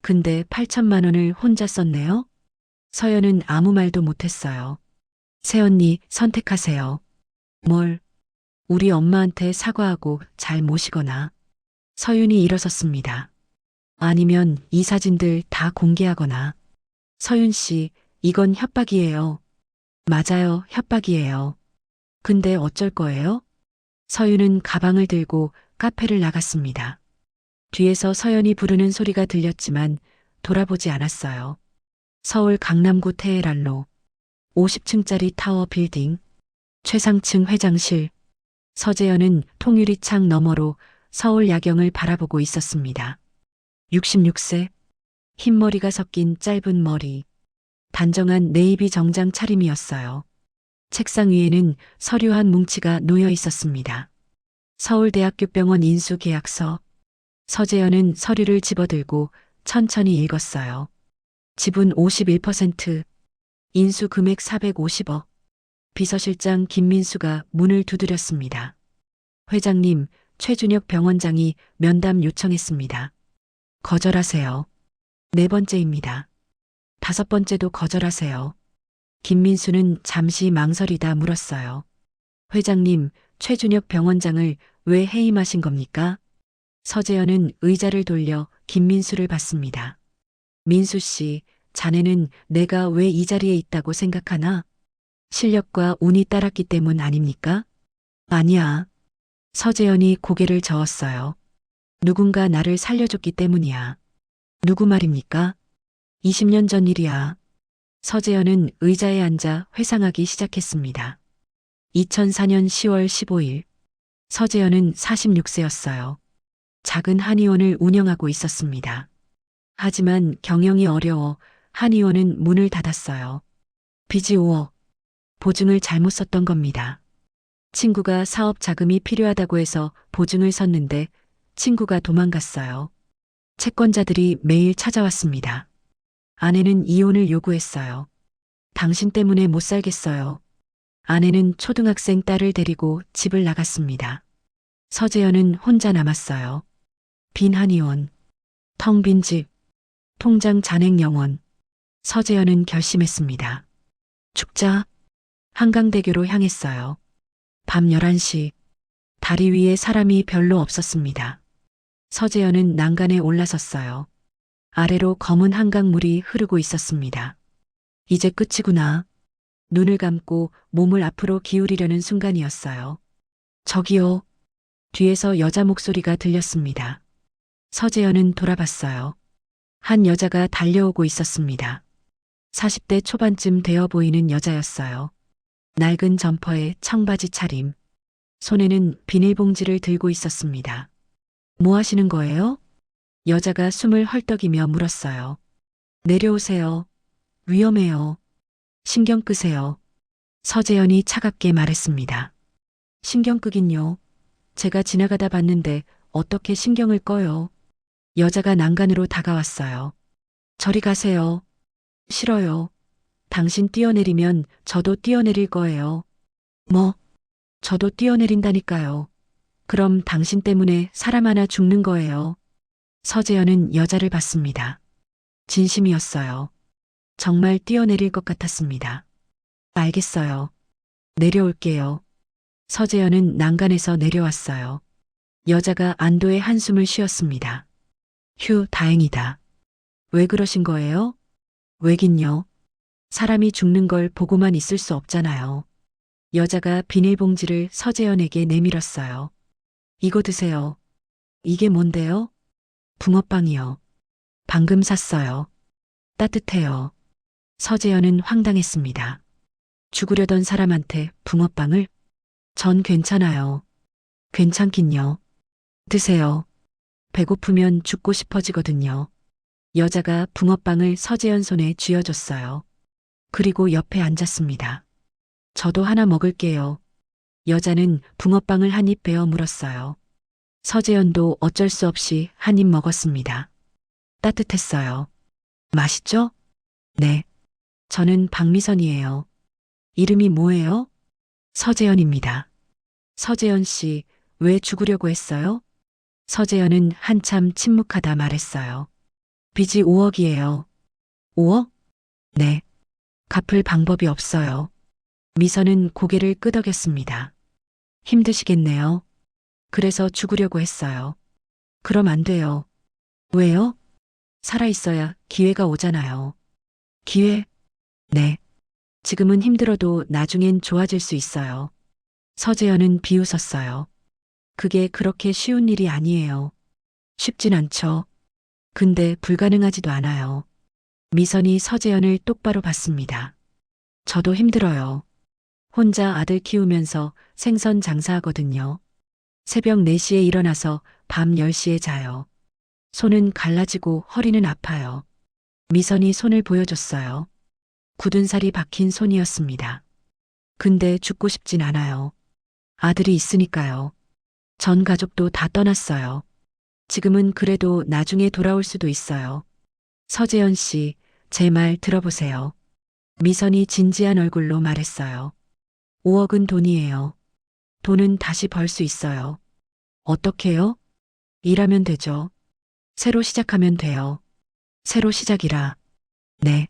근데 8천만 원을 혼자 썼네요? 서연은 아무 말도 못했어요. 새언니 선택하세요. 뭘? 우리 엄마한테 사과하고 잘 모시거나. 서윤이 일어섰습니다. 아니면 이 사진들 다 공개하거나. 서윤 씨, 이건 협박이에요. 맞아요, 협박이에요. 근데 어쩔 거예요? 서윤은 가방을 들고 카페를 나갔습니다. 뒤에서 서연이 부르는 소리가 들렸지만 돌아보지 않았어요. 서울 강남구 테헤란로 50층짜리 타워 빌딩 최상층 회장실. 서재현은 통유리 창 너머로 서울 야경을 바라보고 있었습니다. 66세, 흰머리가 섞인 짧은 머리, 단정한 네이비 정장 차림이었어요. 책상 위에는 서류 한 뭉치가 놓여 있었습니다. 서울대학교 병원 인수 계약서. 서재현은 서류를 집어들고 천천히 읽었어요. 지분 51%, 인수 금액 450억. 비서실장 김민수가 문을 두드렸습니다. 회장님, 최준혁 병원장이 면담 요청했습니다. 거절하세요. 네 번째입니다. 다섯 번째도 거절하세요. 김민수는 잠시 망설이다 물었어요. 회장님, 최준혁 병원장을 왜 해임하신 겁니까? 서재현은 의자를 돌려 김민수를 봤습니다. 민수 씨, 자네는 내가 왜 이 자리에 있다고 생각하나? 실력과 운이 따랐기 때문 아닙니까? 아니야. 서재현이 고개를 저었어요. 누군가 나를 살려줬기 때문이야. 누구 말입니까? 20년 전 일이야. 서재현은 의자에 앉아 회상하기 시작했습니다. 2004년 10월 15일. 서재현은 46세였어요. 작은 한의원을 운영하고 있었습니다. 하지만 경영이 어려워 한의원은 문을 닫았어요. 빚이 5억. 보증을 잘못 썼던 겁니다. 친구가 사업 자금이 필요하다고 해서 보증을 섰는데 친구가 도망갔어요. 채권자들이 매일 찾아왔습니다. 아내는 이혼을 요구했어요. 당신 때문에 못 살겠어요. 아내는 초등학생 딸을 데리고 집을 나갔습니다. 서재현은 혼자 남았어요. 빈 한의원, 텅 빈 집, 통장 잔액 영원. 서재현은 결심했습니다. 죽자. 한강대교로 향했어요. 밤 11시. 다리 위에 사람이 별로 없었습니다. 서재현은 난간에 올라섰어요. 아래로 검은 한강물이 흐르고 있었습니다. 이제 끝이구나. 눈을 감고 몸을 앞으로 기울이려는 순간이었어요. 저기요. 뒤에서 여자 목소리가 들렸습니다. 서재현은 돌아봤어요. 한 여자가 달려오고 있었습니다. 40대 초반쯤 되어 보이는 여자였어요. 낡은 점퍼에 청바지 차림. 손에는 비닐봉지를 들고 있었습니다. 뭐 하시는 거예요? 여자가 숨을 헐떡이며 물었어요. 내려오세요. 위험해요. 신경 끄세요. 서재현이 차갑게 말했습니다. 신경 끄긴요. 제가 지나가다 봤는데 어떻게 신경을 꺼요? 여자가 난간으로 다가왔어요. 저리 가세요. 싫어요. 당신 뛰어내리면 저도 뛰어내릴 거예요. 뭐? 저도 뛰어내린다니까요. 그럼 당신 때문에 사람 하나 죽는 거예요. 서재현은 여자를 봤습니다. 진심이었어요. 정말 뛰어내릴 것 같았습니다. 알겠어요. 내려올게요. 서재현은 난간에서 내려왔어요. 여자가 안도의 한숨을 쉬었습니다. 휴, 다행이다. 왜 그러신 거예요? 왜긴요. 사람이 죽는 걸 보고만 있을 수 없잖아요. 여자가 비닐봉지를 서재현에게 내밀었어요. 이거 드세요. 이게 뭔데요? 붕어빵이요. 방금 샀어요. 따뜻해요. 서재현은 황당했습니다. 죽으려던 사람한테 붕어빵을? 전 괜찮아요. 괜찮긴요. 드세요. 배고프면 죽고 싶어지거든요. 여자가 붕어빵을 서재현 손에 쥐어줬어요. 그리고 옆에 앉았습니다. 저도 하나 먹을게요. 여자는 붕어빵을 한 입 베어 물었어요. 서재현도 어쩔 수 없이 한 입 먹었습니다. 따뜻했어요. 맛있죠? 네. 저는 박미선이에요. 이름이 뭐예요? 서재현입니다. 서재현 씨, 왜 죽으려고 했어요? 서재현은 한참 침묵하다 말했어요. 빚이 5억이에요. 5억? 네. 갚을 방법이 없어요. 미선은 고개를 끄덕였습니다. 힘드시겠네요. 그래서 죽으려고 했어요. 그럼 안 돼요. 왜요? 살아있어야 기회가 오잖아요. 기회? 네. 지금은 힘들어도 나중엔 좋아질 수 있어요. 서재현은 비웃었어요. 그게 그렇게 쉬운 일이 아니에요. 쉽진 않죠. 근데 불가능하지도 않아요. 미선이 서재현을 똑바로 봤습니다. 저도 힘들어요. 혼자 아들 키우면서 생선 장사하거든요. 새벽 4시에 일어나서 밤 10시에 자요. 손은 갈라지고 허리는 아파요. 미선이 손을 보여줬어요. 굳은 살이 박힌 손이었습니다. 근데 죽고 싶진 않아요. 아들이 있으니까요. 전 가족도 다 떠났어요. 지금은 그래도 나중에 돌아올 수도 있어요. 서재현 씨, 제 말 들어보세요. 미선이 진지한 얼굴로 말했어요. 5억은 돈이에요. 돈은 다시 벌 수 있어요. 어떻게요? 일하면 되죠. 새로 시작하면 돼요. 새로 시작이라. 네.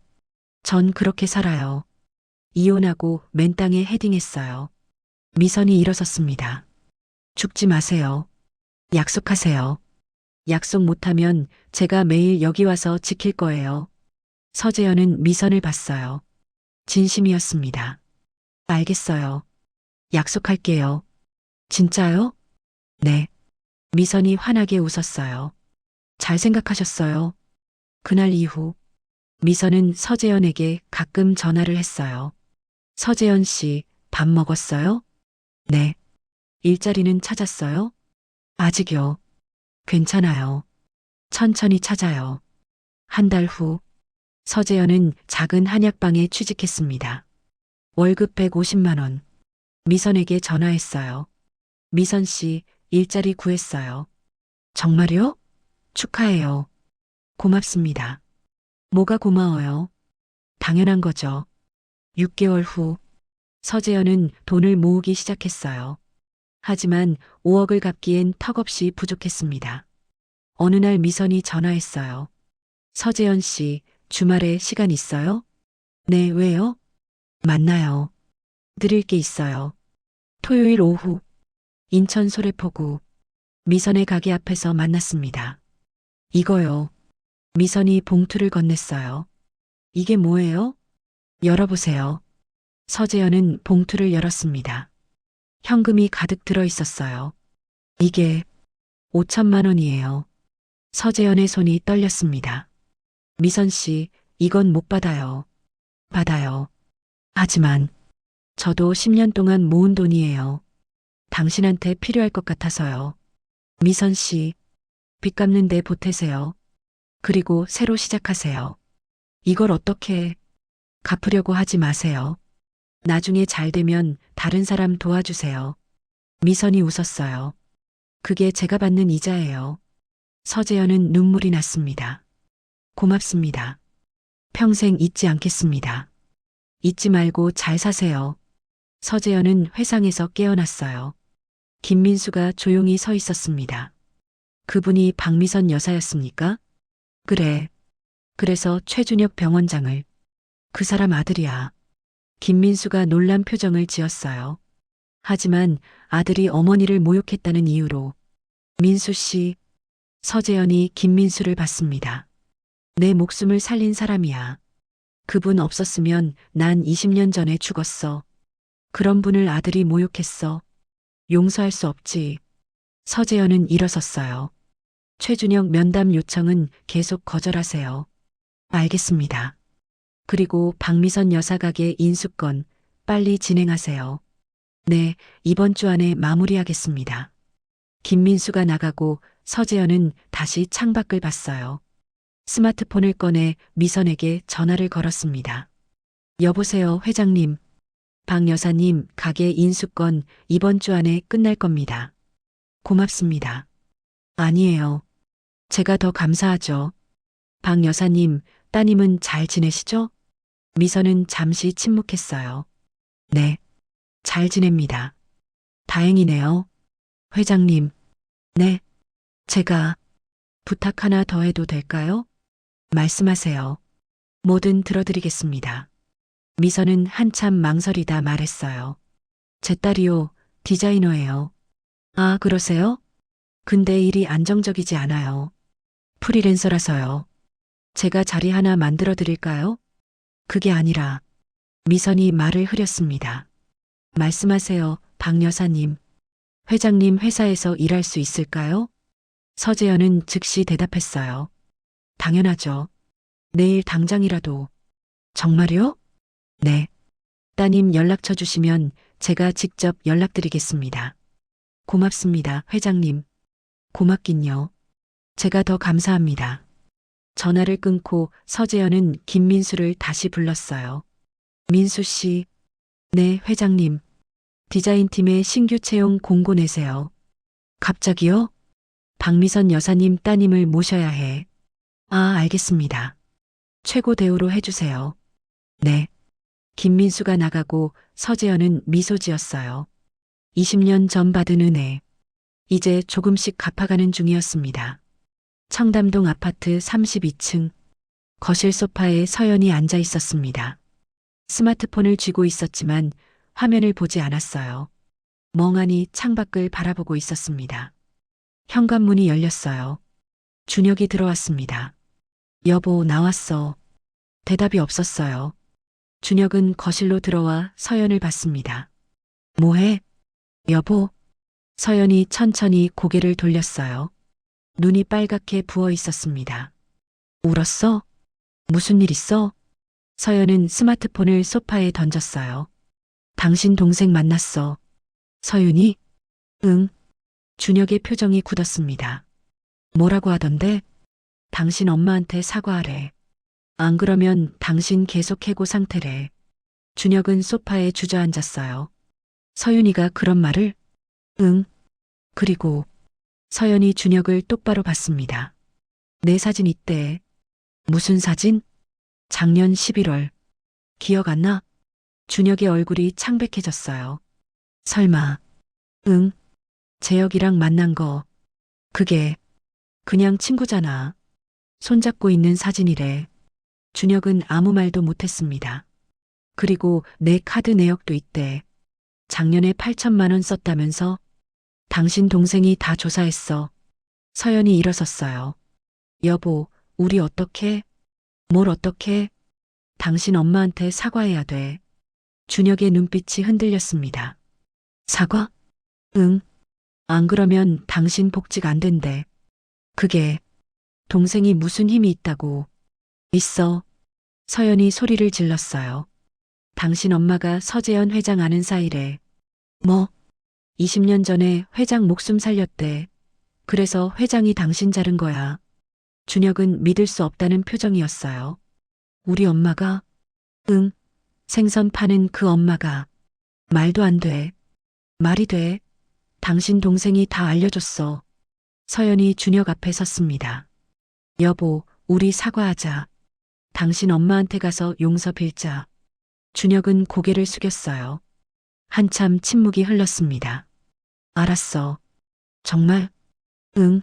전 그렇게 살아요. 이혼하고 맨 땅에 헤딩했어요. 미선이 일어섰습니다. 죽지 마세요. 약속하세요. 약속 못하면 제가 매일 여기 와서 지킬 거예요. 서재현은 미선을 봤어요. 진심이었습니다. 알겠어요. 약속할게요. 진짜요? 네. 미선이 환하게 웃었어요. 잘 생각하셨어요. 그날 이후 미선은 서재현에게 가끔 전화를 했어요. 서재현 씨, 밥 먹었어요? 네. 일자리는 찾았어요? 아직요. 괜찮아요. 천천히 찾아요. 한 달 후, 서재현은 작은 한약방에 취직했습니다. 월급 150만 원. 미선에게 전화했어요. 미선 씨, 일자리 구했어요. 정말요? 축하해요. 고맙습니다. 뭐가 고마워요? 당연한 거죠. 6개월 후, 서재현은 돈을 모으기 시작했어요. 하지만 5억을 갚기엔 턱없이 부족했습니다. 어느 날 미선이 전화했어요. 서재현 씨, 주말에 시간 있어요? 네, 왜요? 만나요. 드릴 게 있어요. 토요일 오후, 인천 소래포구, 미선의 가게 앞에서 만났습니다. 이거요. 미선이 봉투를 건넸어요. 이게 뭐예요? 열어보세요. 서재현은 봉투를 열었습니다. 현금이 가득 들어 있었어요. 이게 5천만 원이에요. 서재현의 손이 떨렸습니다. 미선 씨, 이건 못 받아요. 받아요. 하지만 저도 10년 동안 모은 돈이에요. 당신한테 필요할 것 같아서요. 미선 씨, 빚 갚는데 보태세요. 그리고 새로 시작하세요. 이걸 어떻게 갚으려고 하지 마세요. 나중에 잘 되면 다른 사람 도와주세요. 미선이 웃었어요. 그게 제가 받는 이자예요. 서재현은 눈물이 났습니다. 고맙습니다. 평생 잊지 않겠습니다. 잊지 말고 잘 사세요. 서재현은 회상에서 깨어났어요. 김민수가 조용히 서 있었습니다. 그분이 박미선 여사였습니까? 그래. 그래서 최준혁 병원장을. 그 사람 아들이야. 김민수가 놀란 표정을 지었어요. 하지만 아들이 어머니를 모욕했다는 이유로 민수 씨, 서재현이 김민수를 봤습니다. 내 목숨을 살린 사람이야. 그분 없었으면 난 20년 전에 죽었어. 그런 분을 아들이 모욕했어. 용서할 수 없지. 서재현은 일어섰어요. 최준혁 면담 요청은 계속 거절하세요. 알겠습니다. 그리고 박미선 여사 가게 인수건 빨리 진행하세요. 네, 이번 주 안에 마무리하겠습니다. 김민수가 나가고 서재현은 다시 창밖을 봤어요. 스마트폰을 꺼내 미선에게 전화를 걸었습니다. 여보세요, 회장님. 박 여사님, 가게 인수건 이번 주 안에 끝날 겁니다. 고맙습니다. 아니에요. 제가 더 감사하죠. 박 여사님, 따님은 잘 지내시죠? 미선은 잠시 침묵했어요. 네, 잘 지냅니다. 다행이네요. 회장님, 네, 제가 부탁 하나 더 해도 될까요? 말씀하세요. 뭐든 들어드리겠습니다. 미선은 한참 망설이다 말했어요. 제 딸이요, 디자이너예요. 아, 그러세요? 근데 일이 안정적이지 않아요. 프리랜서라서요. 제가 자리 하나 만들어 드릴까요? 그게 아니라 미선이 말을 흐렸습니다. 말씀하세요, 박 여사님. 회장님 회사에서 일할 수 있을까요? 서재현은 즉시 대답했어요. 당연하죠. 내일 당장이라도. 정말요? 네. 따님 연락처 주시면 제가 직접 연락드리겠습니다. 고맙습니다, 회장님. 고맙긴요. 제가 더 감사합니다. 전화를 끊고 서재현은 김민수를 다시 불렀어요. 민수 씨. 네, 회장님. 디자인팀에 신규 채용 공고 내세요. 갑자기요? 박미선 여사님 따님을 모셔야 해. 아, 알겠습니다. 최고 대우로 해주세요. 네. 김민수가 나가고 서재현은 미소 지었어요. 20년 전 받은 은혜. 이제 조금씩 갚아가는 중이었습니다. 청담동 아파트 32층. 거실 소파에 서연이 앉아 있었습니다. 스마트폰을 쥐고 있었지만 화면을 보지 않았어요. 멍하니 창밖을 바라보고 있었습니다. 현관문이 열렸어요. 준혁이 들어왔습니다. 여보, 나왔어. 대답이 없었어요. 준혁은 거실로 들어와 서연을 봤습니다. 뭐해? 여보. 서연이 천천히 고개를 돌렸어요. 눈이 빨갛게 부어 있었습니다. 울었어? 무슨 일 있어? 서연은 스마트폰을 소파에 던졌어요. 당신 동생 만났어. 서윤이? 응. 준혁의 표정이 굳었습니다. 뭐라고 하던데? 당신 엄마한테 사과하래. 안 그러면 당신 계속 해고 상태래. 준혁은 소파에 주저앉았어요. 서윤이가 그런 말을? 응. 그리고 서연이 준혁을 똑바로 봤습니다. 내 사진 있대. 무슨 사진? 작년 11월. 기억 안 나? 준혁의 얼굴이 창백해졌어요. 설마. 응. 재혁이랑 만난 거. 그게 그냥 친구잖아. 손잡고 있는 사진이래. 준혁은 아무 말도 못했습니다. 그리고 내 카드 내역도 있대. 작년에 8천만 원 썼다면서? 당신 동생이 다 조사했어. 서연이 일어섰어요. 여보, 우리 어떡해? 뭘 어떡해? 당신 엄마한테 사과해야 돼. 준혁의 눈빛이 흔들렸습니다. 사과? 응. 안 그러면 당신 복직 안 된대. 그게 동생이 무슨 힘이 있다고. 있어. 서연이 소리를 질렀어요. 당신 엄마가 서재현 회장 아는 사이래. 뭐? 20년 전에 회장 목숨 살렸대. 그래서 회장이 당신 자른 거야. 준혁은 믿을 수 없다는 표정이었어요. 우리 엄마가? 응. 생선 파는 그 엄마가. 말도 안 돼. 말이 돼. 당신 동생이 다 알려줬어. 서연이 준혁 앞에 섰습니다. 여보, 우리 사과하자. 당신 엄마한테 가서 용서 빌자. 준혁은 고개를 숙였어요. 한참 침묵이 흘렀습니다. 알았어. 정말? 응.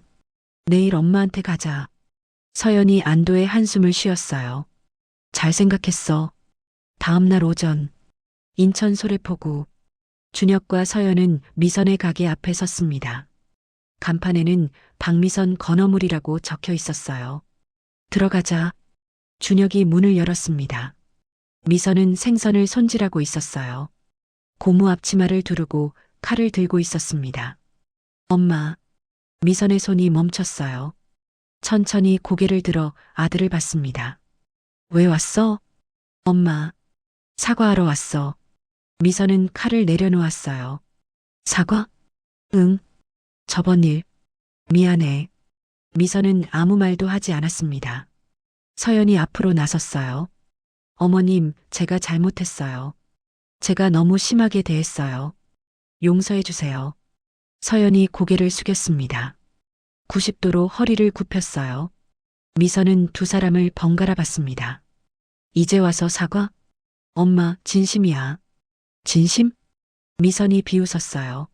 내일 엄마한테 가자. 서연이 안도의 한숨을 쉬었어요. 잘 생각했어. 다음 날 오전, 인천 소래포구. 준혁과 서연은 미선의 가게 앞에 섰습니다. 간판에는 박미선 건어물이라고 적혀 있었어요. 들어가자. 준혁이 문을 열었습니다. 미선은 생선을 손질하고 있었어요. 고무 앞치마를 두르고 칼을 들고 있었습니다. 엄마. 미선의 손이 멈췄어요. 천천히 고개를 들어 아들을 봤습니다. 왜 왔어? 엄마. 사과하러 왔어. 미선은 칼을 내려놓았어요. 사과? 응. 저번 일. 미안해. 미선은 아무 말도 하지 않았습니다. 서연이 앞으로 나섰어요. 어머님, 제가 잘못했어요. 제가 너무 심하게 대했어요. 용서해 주세요. 서연이 고개를 숙였습니다. 90도로 허리를 굽혔어요. 미선은 두 사람을 번갈아 봤습니다. 이제 와서 사과? 엄마, 진심이야. 진심? 미선이 비웃었어요.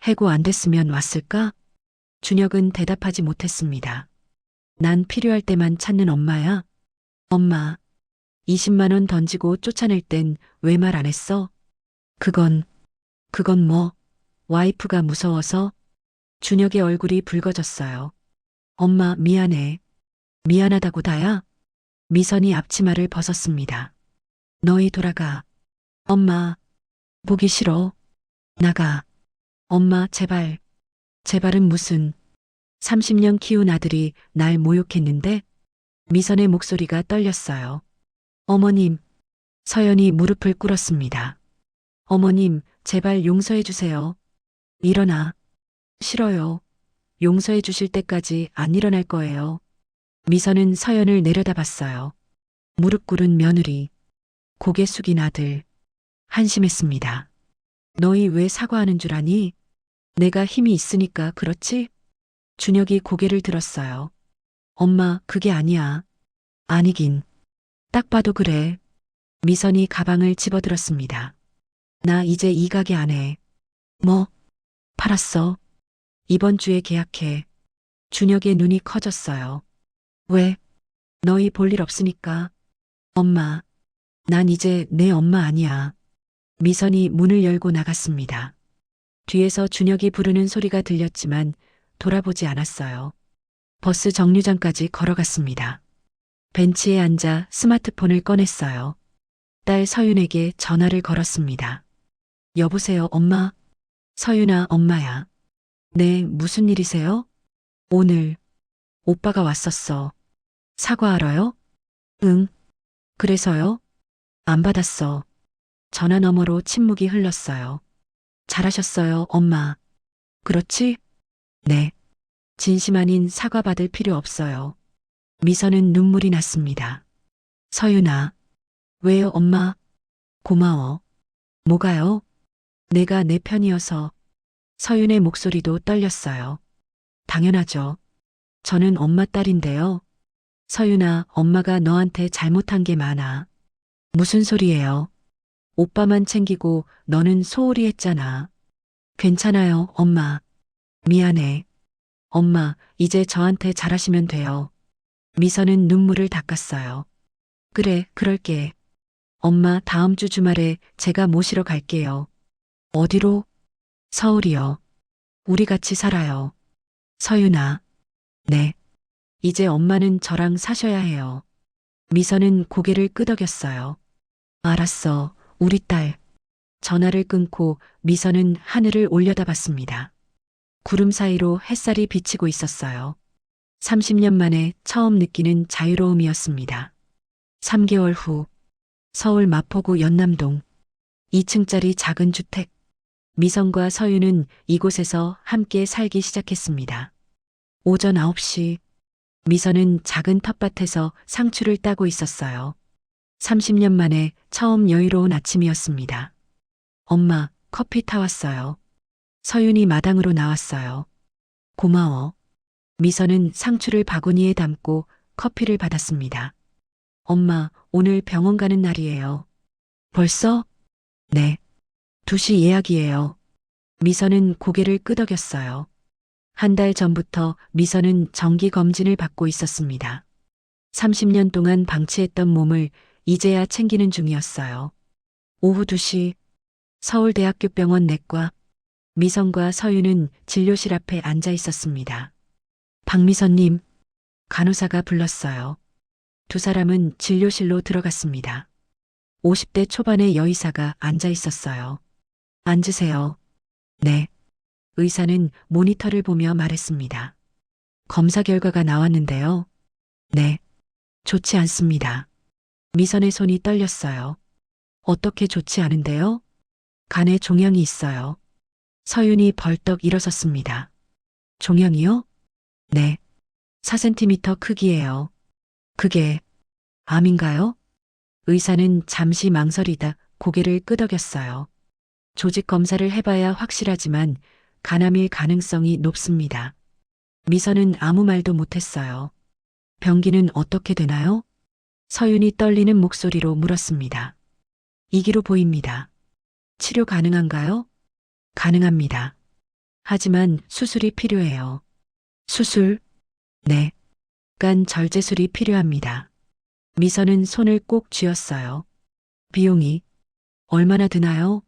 해고 안 됐으면 왔을까? 준혁은 대답하지 못했습니다. 난 필요할 때만 찾는 엄마야. 엄마, 20만 원 던지고 쫓아낼 땐 왜 말 안 했어? 그건 뭐? 와이프가 무서워서? 준혁의 얼굴이 붉어졌어요. 엄마, 미안해. 미안하다고 다야? 미선이 앞치마를 벗었습니다. 너희 돌아가. 엄마, 보기 싫어. 나가. 엄마, 제발. 제발은 무슨. 30년 키운 아들이 날 모욕했는데? 미선의 목소리가 떨렸어요. 어머님. 서연이 무릎을 꿇었습니다. 어머님, 제발 용서해 주세요. 일어나. 싫어요. 용서해 주실 때까지 안 일어날 거예요. 미선은 서연을 내려다봤어요. 무릎 꿇은 며느리, 고개 숙인 아들. 한심했습니다. 너희 왜 사과하는 줄 아니? 내가 힘이 있으니까 그렇지? 준혁이 고개를 들었어요. 엄마, 그게 아니야. 아니긴. 딱 봐도 그래. 미선이 가방을 집어들었습니다. 나 이제 이 가게 안 해. 뭐? 팔았어. 이번 주에 계약해. 준혁의 눈이 커졌어요. 왜? 너희 볼 일 없으니까. 엄마, 난 이제 내 엄마 아니야. 미선이 문을 열고 나갔습니다. 뒤에서 준혁이 부르는 소리가 들렸지만 돌아보지 않았어요. 버스 정류장까지 걸어갔습니다. 벤치에 앉아 스마트폰을 꺼냈어요. 딸 서윤에게 전화를 걸었습니다. 여보세요, 엄마? 서윤아, 엄마야. 네, 무슨 일이세요? 오늘 오빠가 왔었어. 사과하러요? 응. 그래서요? 안 받았어. 전화 너머로 침묵이 흘렀어요. 잘하셨어요, 엄마. 그렇지? 네. 진심 아닌 사과 받을 필요 없어요. 미선은 눈물이 났습니다. 서윤아. 왜요, 엄마? 고마워. 뭐가요? 내가 내 편이어서. 서윤의 목소리도 떨렸어요. 당연하죠. 저는 엄마 딸인데요. 서윤아, 엄마가 너한테 잘못한 게 많아. 무슨 소리예요? 오빠만 챙기고 너는 소홀히 했잖아. 괜찮아요, 엄마. 미안해. 엄마, 이제 저한테 잘하시면 돼요. 미선은 눈물을 닦았어요. 그래, 그럴게. 엄마, 다음 주 주말에 제가 모시러 갈게요. 어디로? 서울이요. 우리 같이 살아요. 서윤아. 네. 이제 엄마는 저랑 사셔야 해요. 미선은 고개를 끄덕였어요. 알았어, 우리 딸. 전화를 끊고 미선은 하늘을 올려다봤습니다. 구름 사이로 햇살이 비치고 있었어요. 30년 만에 처음 느끼는 자유로움이었습니다. 3개월 후, 서울 마포구 연남동 2층짜리 작은 주택. 미선과 서윤은 이곳에서 함께 살기 시작했습니다. 오전 9시, 미선은 작은 텃밭에서 상추를 따고 있었어요. 30년 만에 처음 여유로운 아침이었습니다. 엄마, 커피 타왔어요. 서윤이 마당으로 나왔어요. 고마워. 미선은 상추를 바구니에 담고 커피를 받았습니다. 엄마, 오늘 병원 가는 날이에요. 벌써? 네. 2시 예약이에요. 미선은 고개를 끄덕였어요. 한 달 전부터 미선은 정기 검진을 받고 있었습니다. 30년 동안 방치했던 몸을 이제야 챙기는 중이었어요. 오후 2시 서울대학교 병원 내과 미선과 서윤은 진료실 앞에 앉아 있었습니다. 박미선님, 간호사가 불렀어요. 두 사람은 진료실로 들어갔습니다. 50대 초반의 여의사가 앉아 있었어요. 앉으세요. 네. 의사는 모니터를 보며 말했습니다. 검사 결과가 나왔는데요. 네. 좋지 않습니다. 미선의 손이 떨렸어요. 어떻게 좋지 않은데요? 간에 종양이 있어요. 서윤이 벌떡 일어섰습니다. 종양이요? 네. 4cm 크기예요. 그게 암인가요? 의사는 잠시 망설이다 고개를 끄덕였어요. 조직 검사를 해봐야 확실하지만 간암일 가능성이 높습니다. 미선은 아무 말도 못했어요. 병기는 어떻게 되나요? 서윤이 떨리는 목소리로 물었습니다. 이기로 보입니다. 치료 가능한가요? 가능합니다. 하지만 수술이 필요해요. 수술? 네. 간 절제술이 필요합니다. 미선은 손을 꼭 쥐었어요. 비용이 얼마나 드나요?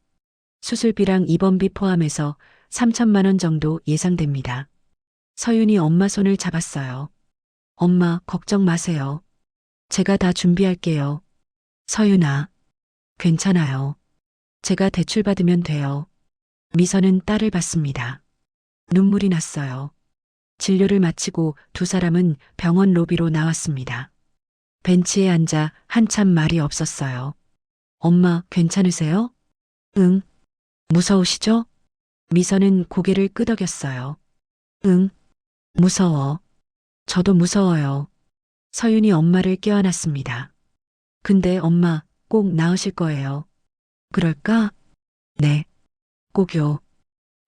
수술비랑 입원비 포함해서 3천만 원 정도 예상됩니다. 서윤이 엄마 손을 잡았어요. 엄마, 걱정 마세요. 제가 다 준비할게요. 서윤아, 괜찮아요. 제가 대출 받으면 돼요. 미선은 딸을 봤습니다. 눈물이 났어요. 진료를 마치고 두 사람은 병원 로비로 나왔습니다. 벤치에 앉아 한참 말이 없었어요. 엄마, 괜찮으세요? 응. 무서우시죠? 미선은 고개를 끄덕였어요. 응. 무서워. 저도 무서워요. 서윤이 엄마를 껴안았습니다. 근데 엄마, 꼭 나으실 거예요. 그럴까? 네. 꼭요.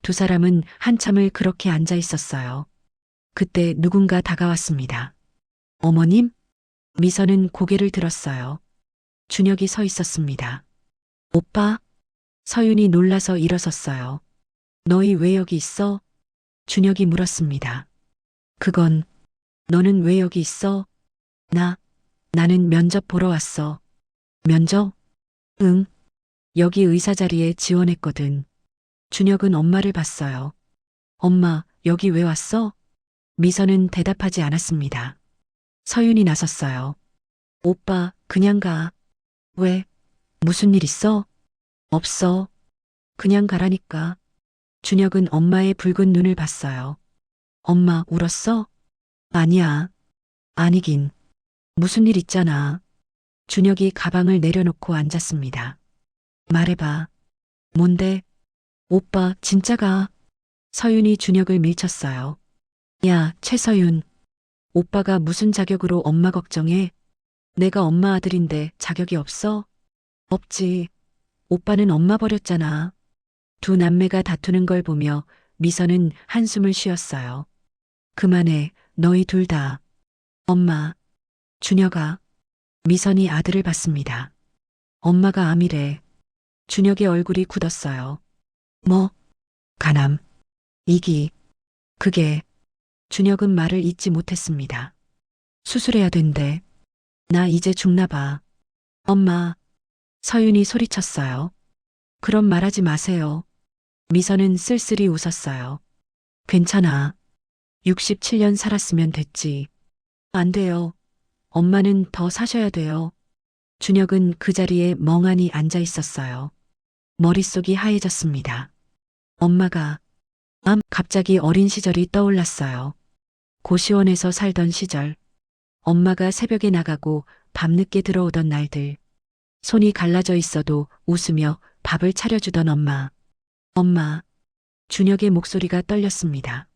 두 사람은 한참을 그렇게 앉아 있었어요. 그때 누군가 다가왔습니다. 어머님? 미선은 고개를 들었어요. 준혁이 서 있었습니다. 오빠? 서윤이 놀라서 일어섰어요. 너희 왜 여기 있어? 준혁이 물었습니다. 그건, 너는 왜 여기 있어? 나는 면접 보러 왔어. 면접? 응. 여기 의사 자리에 지원했거든. 준혁은 엄마를 봤어요. 엄마, 여기 왜 왔어? 미선은 대답하지 않았습니다. 서윤이 나섰어요. 오빠, 그냥 가. 왜? 무슨 일 있어? 없어. 그냥 가라니까. 준혁은 엄마의 붉은 눈을 봤어요. 엄마, 울었어? 아니야. 아니긴. 무슨 일 있잖아. 준혁이 가방을 내려놓고 앉았습니다. 말해봐. 뭔데? 오빠, 진짜 가. 서윤이 준혁을 밀쳤어요. 야, 최서윤. 오빠가 무슨 자격으로 엄마 걱정해? 내가 엄마 아들인데 자격이 없어? 없지. 오빠는 엄마 버렸잖아. 두 남매가 다투는 걸 보며 미선은 한숨을 쉬었어요. 그만해, 너희 둘 다. 엄마, 준혁아. 미선이 아들을 봤습니다. 엄마가 암이래. 준혁의 얼굴이 굳었어요. 뭐? 간암. 이기. 그게. 준혁은 말을 잇지 못했습니다. 수술해야 된대. 나 이제 죽나 봐. 엄마. 서윤이 소리쳤어요. 그럼 말하지 마세요. 미선은 쓸쓸히 웃었어요. 괜찮아. 67년 살았으면 됐지. 안 돼요. 엄마는 더 사셔야 돼요. 준혁은 그 자리에 멍하니 앉아 있었어요. 머릿속이 하얘졌습니다. 엄마가 갑자기 어린 시절이 떠올랐어요. 고시원에서 살던 시절. 엄마가 새벽에 나가고 밤늦게 들어오던 날들. 손이 갈라져 있어도 웃으며 밥을 차려주던 엄마. 엄마. 준혁의 목소리가 떨렸습니다.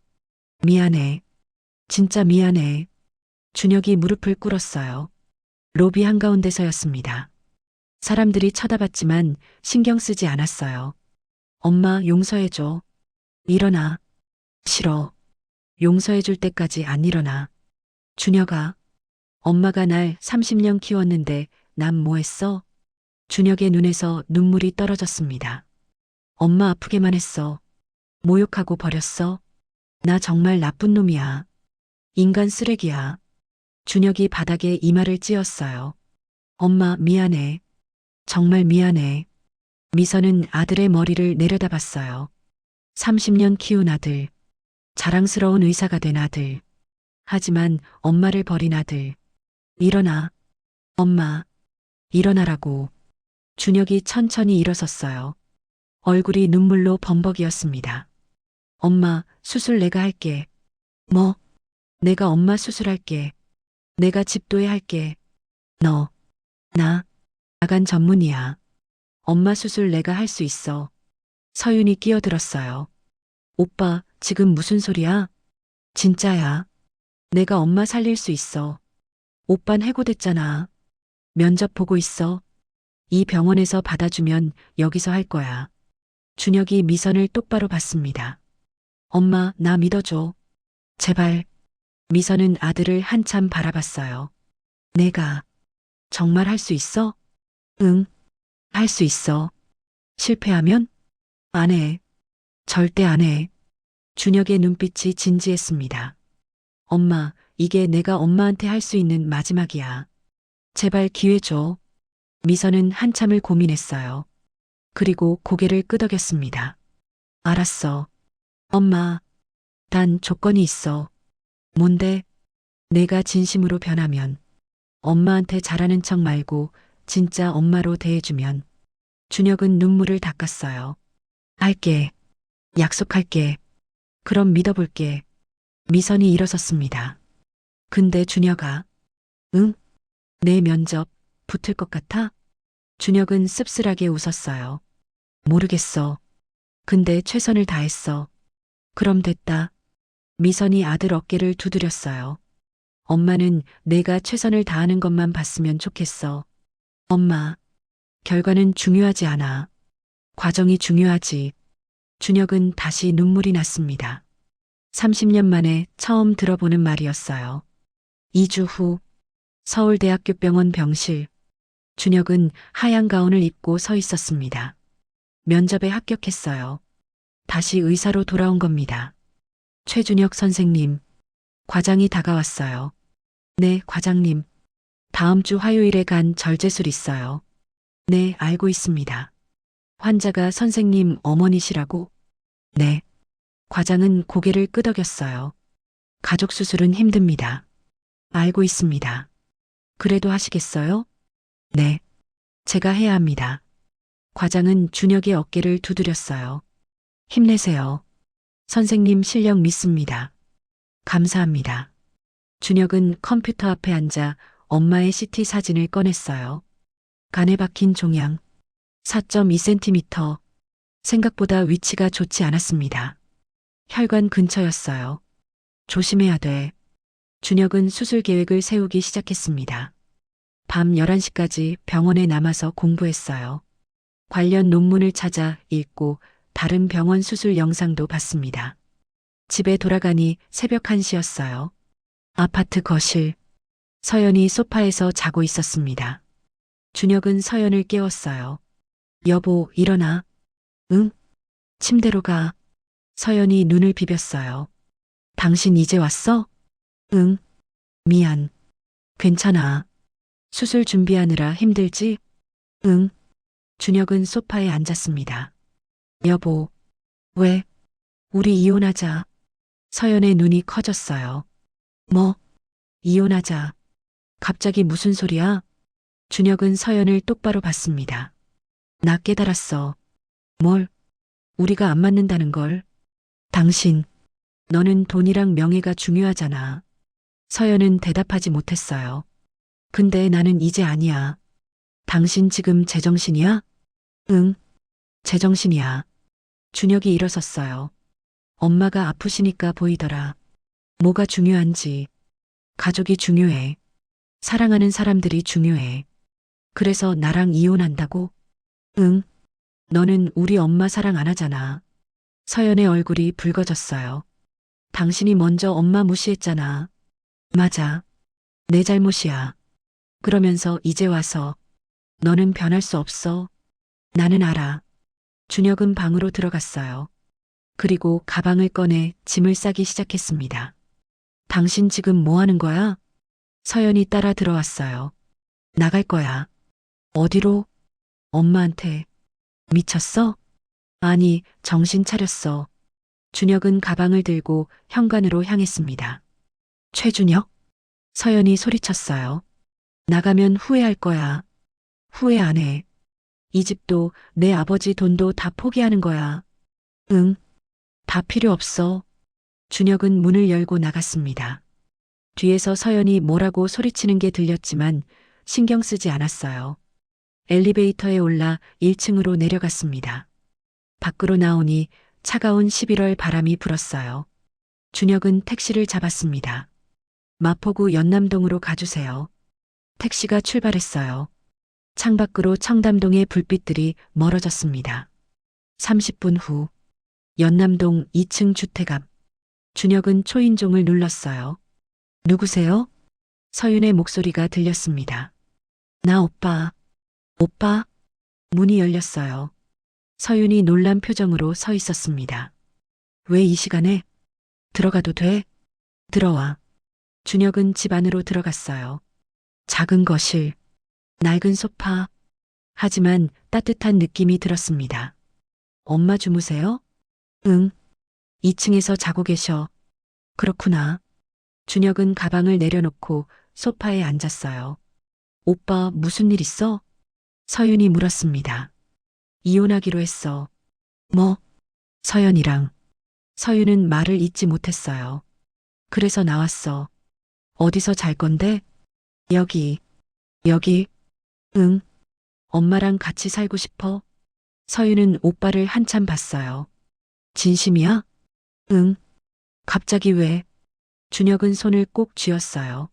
미안해. 진짜 미안해. 준혁이 무릎을 꿇었어요. 로비 한가운데서였습니다. 사람들이 쳐다봤지만 신경 쓰지 않았어요. 엄마 용서해줘. 일어나. 싫어. 용서해 줄 때까지 안 일어나. 준혁아, 엄마가 날 30년 키웠는데 난 뭐 했어? 준혁의 눈에서 눈물이 떨어졌습니다. 엄마 아프게만 했어. 모욕하고 버렸어. 나 정말 나쁜 놈이야. 인간 쓰레기야. 준혁이 바닥에 이마를 찧었어요. 엄마 미안해. 정말 미안해. 미선은 아들의 머리를 내려다봤어요. 30년 키운 아들. 자랑스러운 의사가 된 아들. 하지만 엄마를 버린 아들. 일어나. 엄마. 일어나라고. 준혁이 천천히 일어섰어요. 얼굴이 눈물로 범벅이었습니다. 엄마, 수술 내가 할게. 뭐? 내가 엄마 수술할게. 내가 집도에 할게. 너. 나. 나간 전문이야. 엄마 수술 내가 할 수 있어. 서윤이 끼어들었어요. 오빠, 지금 무슨 소리야? 진짜야. 내가 엄마 살릴 수 있어. 오빤 해고됐잖아. 면접 보고 있어. 이 병원에서 받아주면 여기서 할 거야. 준혁이 미선을 똑바로 봤습니다. 엄마, 나 믿어줘. 제발. 미선은 아들을 한참 바라봤어요. 내가 정말 할 수 있어? 응, 할 수 있어. 실패하면? 안 해. 절대 안 해. 준혁의 눈빛이 진지했습니다. 엄마, 이게 내가 엄마한테 할 수 있는 마지막이야. 제발 기회 줘. 미선은 한참을 고민했어요. 그리고 고개를 끄덕였습니다. 알았어. 엄마, 단 조건이 있어. 뭔데? 내가 진심으로 변하면. 엄마한테 잘하는 척 말고 진짜 엄마로 대해주면. 준혁은 눈물을 닦았어요. 할게. 약속할게. 그럼 믿어볼게. 미선이 일어섰습니다. 근데 준혁아. 응? 내 면접 붙을 것 같아? 준혁은 씁쓸하게 웃었어요. 모르겠어. 근데 최선을 다했어. 그럼 됐다. 미선이 아들 어깨를 두드렸어요. 엄마는 내가 최선을 다하는 것만 봤으면 좋겠어. 엄마, 결과는 중요하지 않아. 과정이 중요하지. 준혁은 다시 눈물이 났습니다. 30년 만에 처음 들어보는 말이었어요. 2주 후 서울대학교 병원 병실. 준혁은 하얀 가운을 입고 서 있었습니다. 면접에 합격했어요. 다시 의사로 돌아온 겁니다. 최준혁 선생님, 과장이 다가왔어요. 네, 과장님. 다음 주 화요일에 간 절제술 있어요. 네, 알고 있습니다. 환자가 선생님 어머니시라고? 네. 과장은 고개를 끄덕였어요. 가족 수술은 힘듭니다. 알고 있습니다. 그래도 하시겠어요? 네. 제가 해야 합니다. 과장은 준혁의 어깨를 두드렸어요. 힘내세요. 선생님 실력 믿습니다. 감사합니다. 준혁은 컴퓨터 앞에 앉아 엄마의 CT 사진을 꺼냈어요. 간에 박힌 종양 4.2cm. 생각보다 위치가 좋지 않았습니다. 혈관 근처였어요. 조심해야 돼. 준혁은 수술 계획을 세우기 시작했습니다. 밤 11시까지 병원에 남아서 공부했어요. 관련 논문을 찾아 읽고 다른 병원 수술 영상도 봤습니다. 집에 돌아가니 새벽 1시였어요. 아파트 거실. 서연이 소파에서 자고 있었습니다. 준혁은 서연을 깨웠어요. 여보, 일어나. 응? 침대로 가. 서연이 눈을 비볐어요. 당신 이제 왔어? 응. 미안. 괜찮아. 수술 준비하느라 힘들지? 응. 준혁은 소파에 앉았습니다. 여보. 왜? 우리 이혼하자. 서연의 눈이 커졌어요. 뭐? 이혼하자. 갑자기 무슨 소리야? 준혁은 서연을 똑바로 봤습니다. 나 깨달았어. 뭘? 우리가 안 맞는다는 걸. 당신, 너는 돈이랑 명예가 중요하잖아. 서연은 대답하지 못했어요. 근데 나는 이제 아니야. 당신 지금 제정신이야? 응, 제정신이야. 준혁이 일어섰어요. 엄마가 아프시니까 보이더라. 뭐가 중요한지. 가족이 중요해. 사랑하는 사람들이 중요해. 그래서 나랑 이혼한다고? 응. 너는 우리 엄마 사랑 안 하잖아. 서연의 얼굴이 붉어졌어요. 당신이 먼저 엄마 무시했잖아. 맞아. 내 잘못이야. 그러면서 이제 와서 너는 변할 수 없어. 나는 알아. 준혁은 방으로 들어갔어요. 그리고 가방을 꺼내 짐을 싸기 시작했습니다. 당신 지금 뭐 하는 거야? 서연이 따라 들어왔어요. 나갈 거야. 어디로? 엄마한테. 미쳤어? 아니, 정신 차렸어. 준혁은 가방을 들고 현관으로 향했습니다. 최준혁? 서연이 소리쳤어요. 나가면 후회할 거야. 후회 안 해. 이 집도 내 아버지 돈도 다 포기하는 거야. 응, 다 필요 없어. 준혁은 문을 열고 나갔습니다. 뒤에서 서연이 뭐라고 소리치는 게 들렸지만 신경 쓰지 않았어요. 엘리베이터에 올라 1층으로 내려갔습니다. 밖으로 나오니 차가운 11월 바람이 불었어요. 준혁은 택시를 잡았습니다. 마포구 연남동으로 가주세요. 택시가 출발했어요. 창밖으로 청담동의 불빛들이 멀어졌습니다. 30분 후 연남동 2층 주택 앞 준혁은 초인종을 눌렀어요. 누구세요? 서윤의 목소리가 들렸습니다. 나 오빠. 오빠? 문이 열렸어요. 서윤이 놀란 표정으로 서 있었습니다. 왜 이 시간에? 들어가도 돼? 들어와. 준혁은 집 안으로 들어갔어요. 작은 거실, 낡은 소파. 하지만 따뜻한 느낌이 들었습니다. 엄마 주무세요? 응. 2층에서 자고 계셔. 그렇구나. 준혁은 가방을 내려놓고 소파에 앉았어요. 오빠 무슨 일 있어? 서윤이 물었습니다. 이혼하기로 했어. 뭐? 서연이랑. 서윤은 말을 잇지 못했어요. 그래서 나왔어. 어디서 잘 건데? 여기. 여기. 응. 엄마랑 같이 살고 싶어? 서윤은 오빠를 한참 봤어요. 진심이야? 응. 갑자기 왜? 준혁은 손을 꼭 쥐었어요.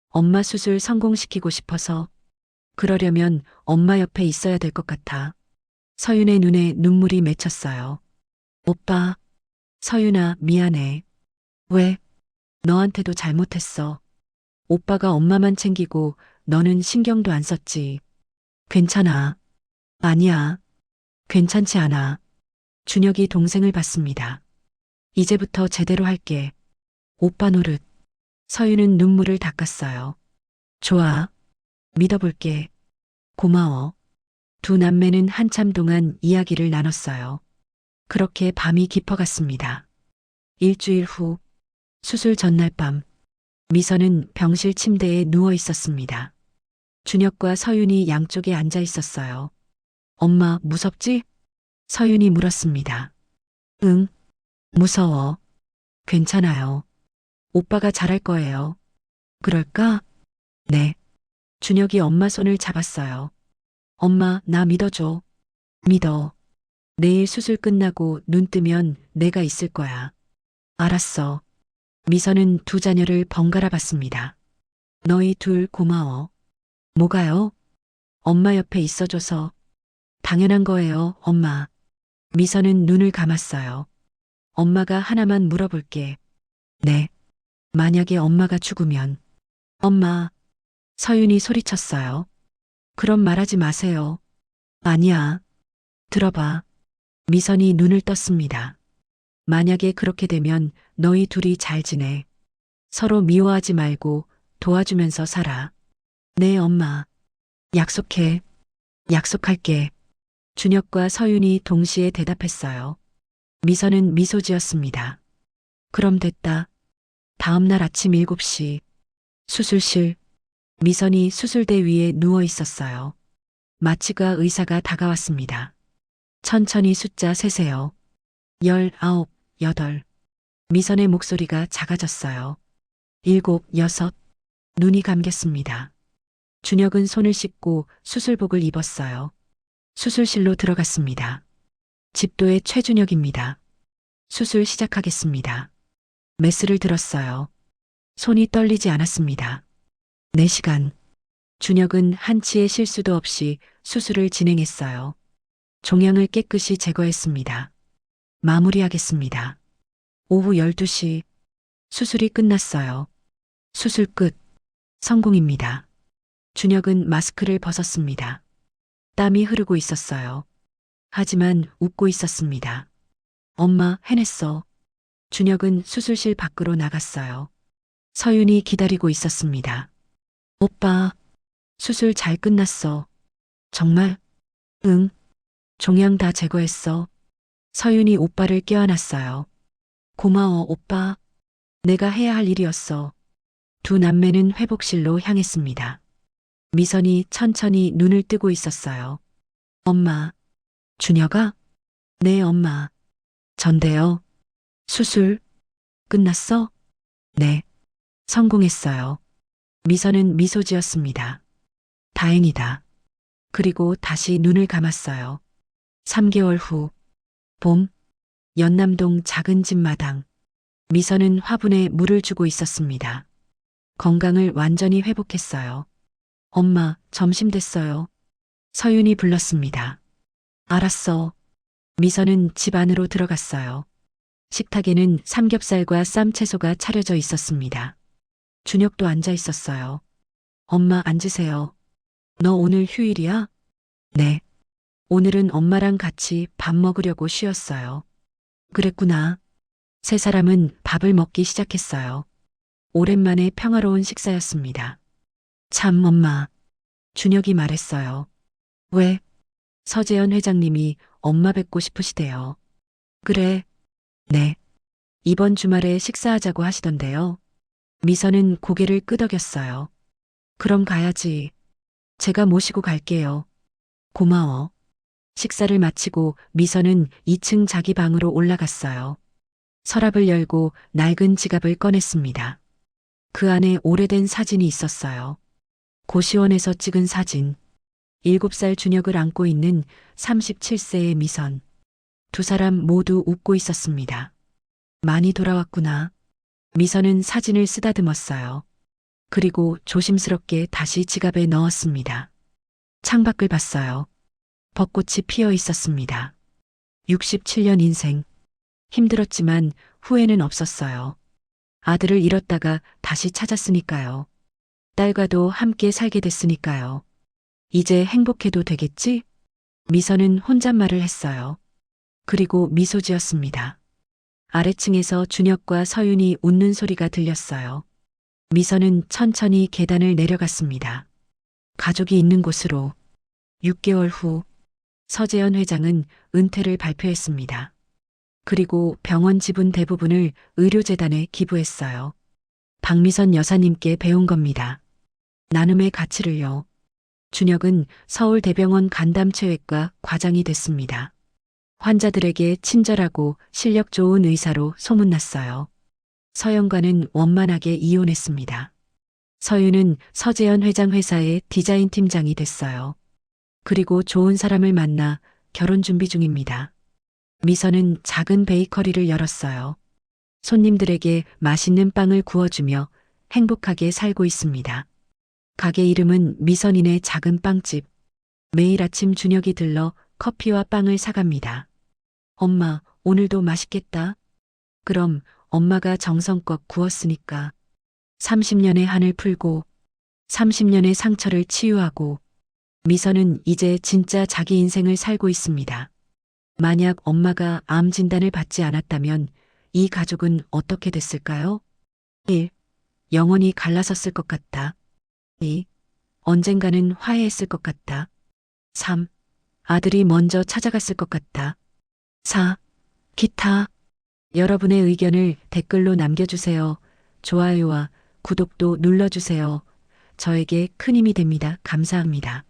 엄마 수술 성공시키고 싶어서. 그러려면 엄마 옆에 있어야 될 것 같아. 서윤의 눈에 눈물이 맺혔어요. 오빠, 서윤아, 미안해. 왜? 너한테도 잘못했어. 오빠가 엄마만 챙기고 너는 신경도 안 썼지. 괜찮아. 아니야. 괜찮지 않아. 준혁이 동생을 봤습니다. 이제부터 제대로 할게. 오빠 노릇. 서윤은 눈물을 닦았어요. 좋아. 믿어볼게. 고마워. 두 남매는 한참 동안 이야기를 나눴어요. 그렇게 밤이 깊어갔습니다. 일주일 후, 수술 전날 밤, 미선은 병실 침대에 누워 있었습니다. 준혁과 서윤이 양쪽에 앉아 있었어요. 엄마, 무섭지? 서윤이 물었습니다. 응, 무서워. 괜찮아요. 오빠가 잘할 거예요. 그럴까? 네. 준혁이 엄마 손을 잡았어요. 엄마, 나 믿어줘. 믿어. 내일 수술 끝나고 눈 뜨면 내가 있을 거야. 알았어. 미선은 두 자녀를 번갈아 봤습니다. 너희 둘 고마워. 뭐가요? 엄마 옆에 있어줘서. 당연한 거예요, 엄마. 미선은 눈을 감았어요. 엄마가 하나만 물어볼게. 네. 만약에 엄마가 죽으면. 엄마. 서윤이 소리쳤어요. 그럼 말하지 마세요. 아니야. 들어봐. 미선이 눈을 떴습니다. 만약에 그렇게 되면 너희 둘이 잘 지내. 서로 미워하지 말고 도와주면서 살아. 네, 엄마. 약속해. 약속할게. 준혁과 서윤이 동시에 대답했어요. 미선은 미소 지었습니다. 그럼 됐다. 다음 날 아침 7시. 수술실. 미선이 수술대 위에 누워 있었어요. 마취과 의사가 다가왔습니다. 천천히 숫자 세세요. 19, 8. 미선의 목소리가 작아졌어요. 7, 6. 눈이 감겼습니다. 준혁은 손을 씻고 수술복을 입었어요. 수술실로 들어갔습니다. 집도의 최준혁입니다. 수술 시작하겠습니다. 메스를 들었어요. 손이 떨리지 않았습니다. 4시간. 준혁은 한치의 실수도 없이 수술을 진행했어요. 종양을 깨끗이 제거했습니다. 마무리하겠습니다. 오후 12시 수술이 끝났어요. 수술 끝. 성공입니다. 준혁은 마스크를 벗었습니다. 땀이 흐르고 있었어요. 하지만 웃고 있었습니다. 엄마, 해냈어. 준혁은 수술실 밖으로 나갔어요. 서윤이 기다리고 있었습니다. 오빠, 수술 잘 끝났어. 정말? 응. 종양 다 제거했어. 서윤이 오빠를 껴안았어요. 고마워, 오빠. 내가 해야 할 일이었어. 두 남매는 회복실로 향했습니다. 미선이 천천히 눈을 뜨고 있었어요. 엄마. 준혁아? 네, 엄마. 전데요. 수술 끝났어? 네. 성공했어요. 미선은 미소 지었습니다. 다행이다. 그리고 다시 눈을 감았어요. 3개월 후, 봄, 연남동 작은 집 마당. 미선은 화분에 물을 주고 있었습니다. 건강을 완전히 회복했어요. 엄마, 점심 됐어요. 서윤이 불렀습니다. 알았어. 미선은 집 안으로 들어갔어요. 식탁에는 삼겹살과 쌈채소가 차려져 있었습니다. 준혁도 앉아 있었어요. 엄마 앉으세요. 너 오늘 휴일이야? 네. 오늘은 엄마랑 같이 밥 먹으려고 쉬었어요. 그랬구나. 세 사람은 밥을 먹기 시작했어요. 오랜만에 평화로운 식사였습니다. 참 엄마. 준혁이 말했어요. 왜? 서재현 회장님이 엄마 뵙고 싶으시대요. 그래. 네. 이번 주말에 식사하자고 하시던데요. 미선은 고개를 끄덕였어요. 그럼 가야지. 제가 모시고 갈게요. 고마워. 식사를 마치고 미선은 2층 자기 방으로 올라갔어요. 서랍을 열고 낡은 지갑을 꺼냈습니다. 그 안에 오래된 사진이 있었어요. 고시원에서 찍은 사진. 7살 준혁을 안고 있는 37세의 미선. 두 사람 모두 웃고 있었습니다. 많이 돌아왔구나. 미선은 사진을 쓰다듬었어요. 그리고 조심스럽게 다시 지갑에 넣었습니다. 창밖을 봤어요. 벚꽃이 피어 있었습니다. 67년 인생. 힘들었지만 후회는 없었어요. 아들을 잃었다가 다시 찾았으니까요. 딸과도 함께 살게 됐으니까요. 이제 행복해도 되겠지? 미선은 혼잣말을 했어요. 그리고 미소 지었습니다. 아래층에서 준혁과 서윤이 웃는 소리가 들렸어요. 미선은 천천히 계단을 내려갔습니다. 가족이 있는 곳으로. 6개월 후 서재현 회장은 은퇴를 발표했습니다. 그리고 병원 지분 대부분을 의료재단에 기부했어요. 박미선 여사님께 배운 겁니다. 나눔의 가치를요. 준혁은 서울대병원 간담체외과 과장이 됐습니다. 환자들에게 친절하고 실력 좋은 의사로 소문났어요. 서영과는 원만하게 이혼했습니다. 서윤은 서재현 회장 회사의 디자인 팀장이 됐어요. 그리고 좋은 사람을 만나 결혼 준비 중입니다. 미선은 작은 베이커리를 열었어요. 손님들에게 맛있는 빵을 구워주며 행복하게 살고 있습니다. 가게 이름은 미선인의 작은 빵집. 매일 아침 준혁이 들러 커피와 빵을 사갑니다. 엄마, 오늘도 맛있겠다. 그럼 엄마가 정성껏 구웠으니까. 30년의 한을 풀고 30년의 상처를 치유하고 미선은 이제 진짜 자기 인생을 살고 있습니다. 만약 엄마가 암 진단을 받지 않았다면 이 가족은 어떻게 됐을까요? 1. 영원히 갈라섰을 것 같다. 2. 언젠가는 화해했을 것 같다. 3. 아들이 먼저 찾아갔을 것 같다. 4. 기타. 여러분의 의견을 댓글로 남겨주세요. 좋아요와 구독도 눌러주세요. 저에게 큰 힘이 됩니다. 감사합니다.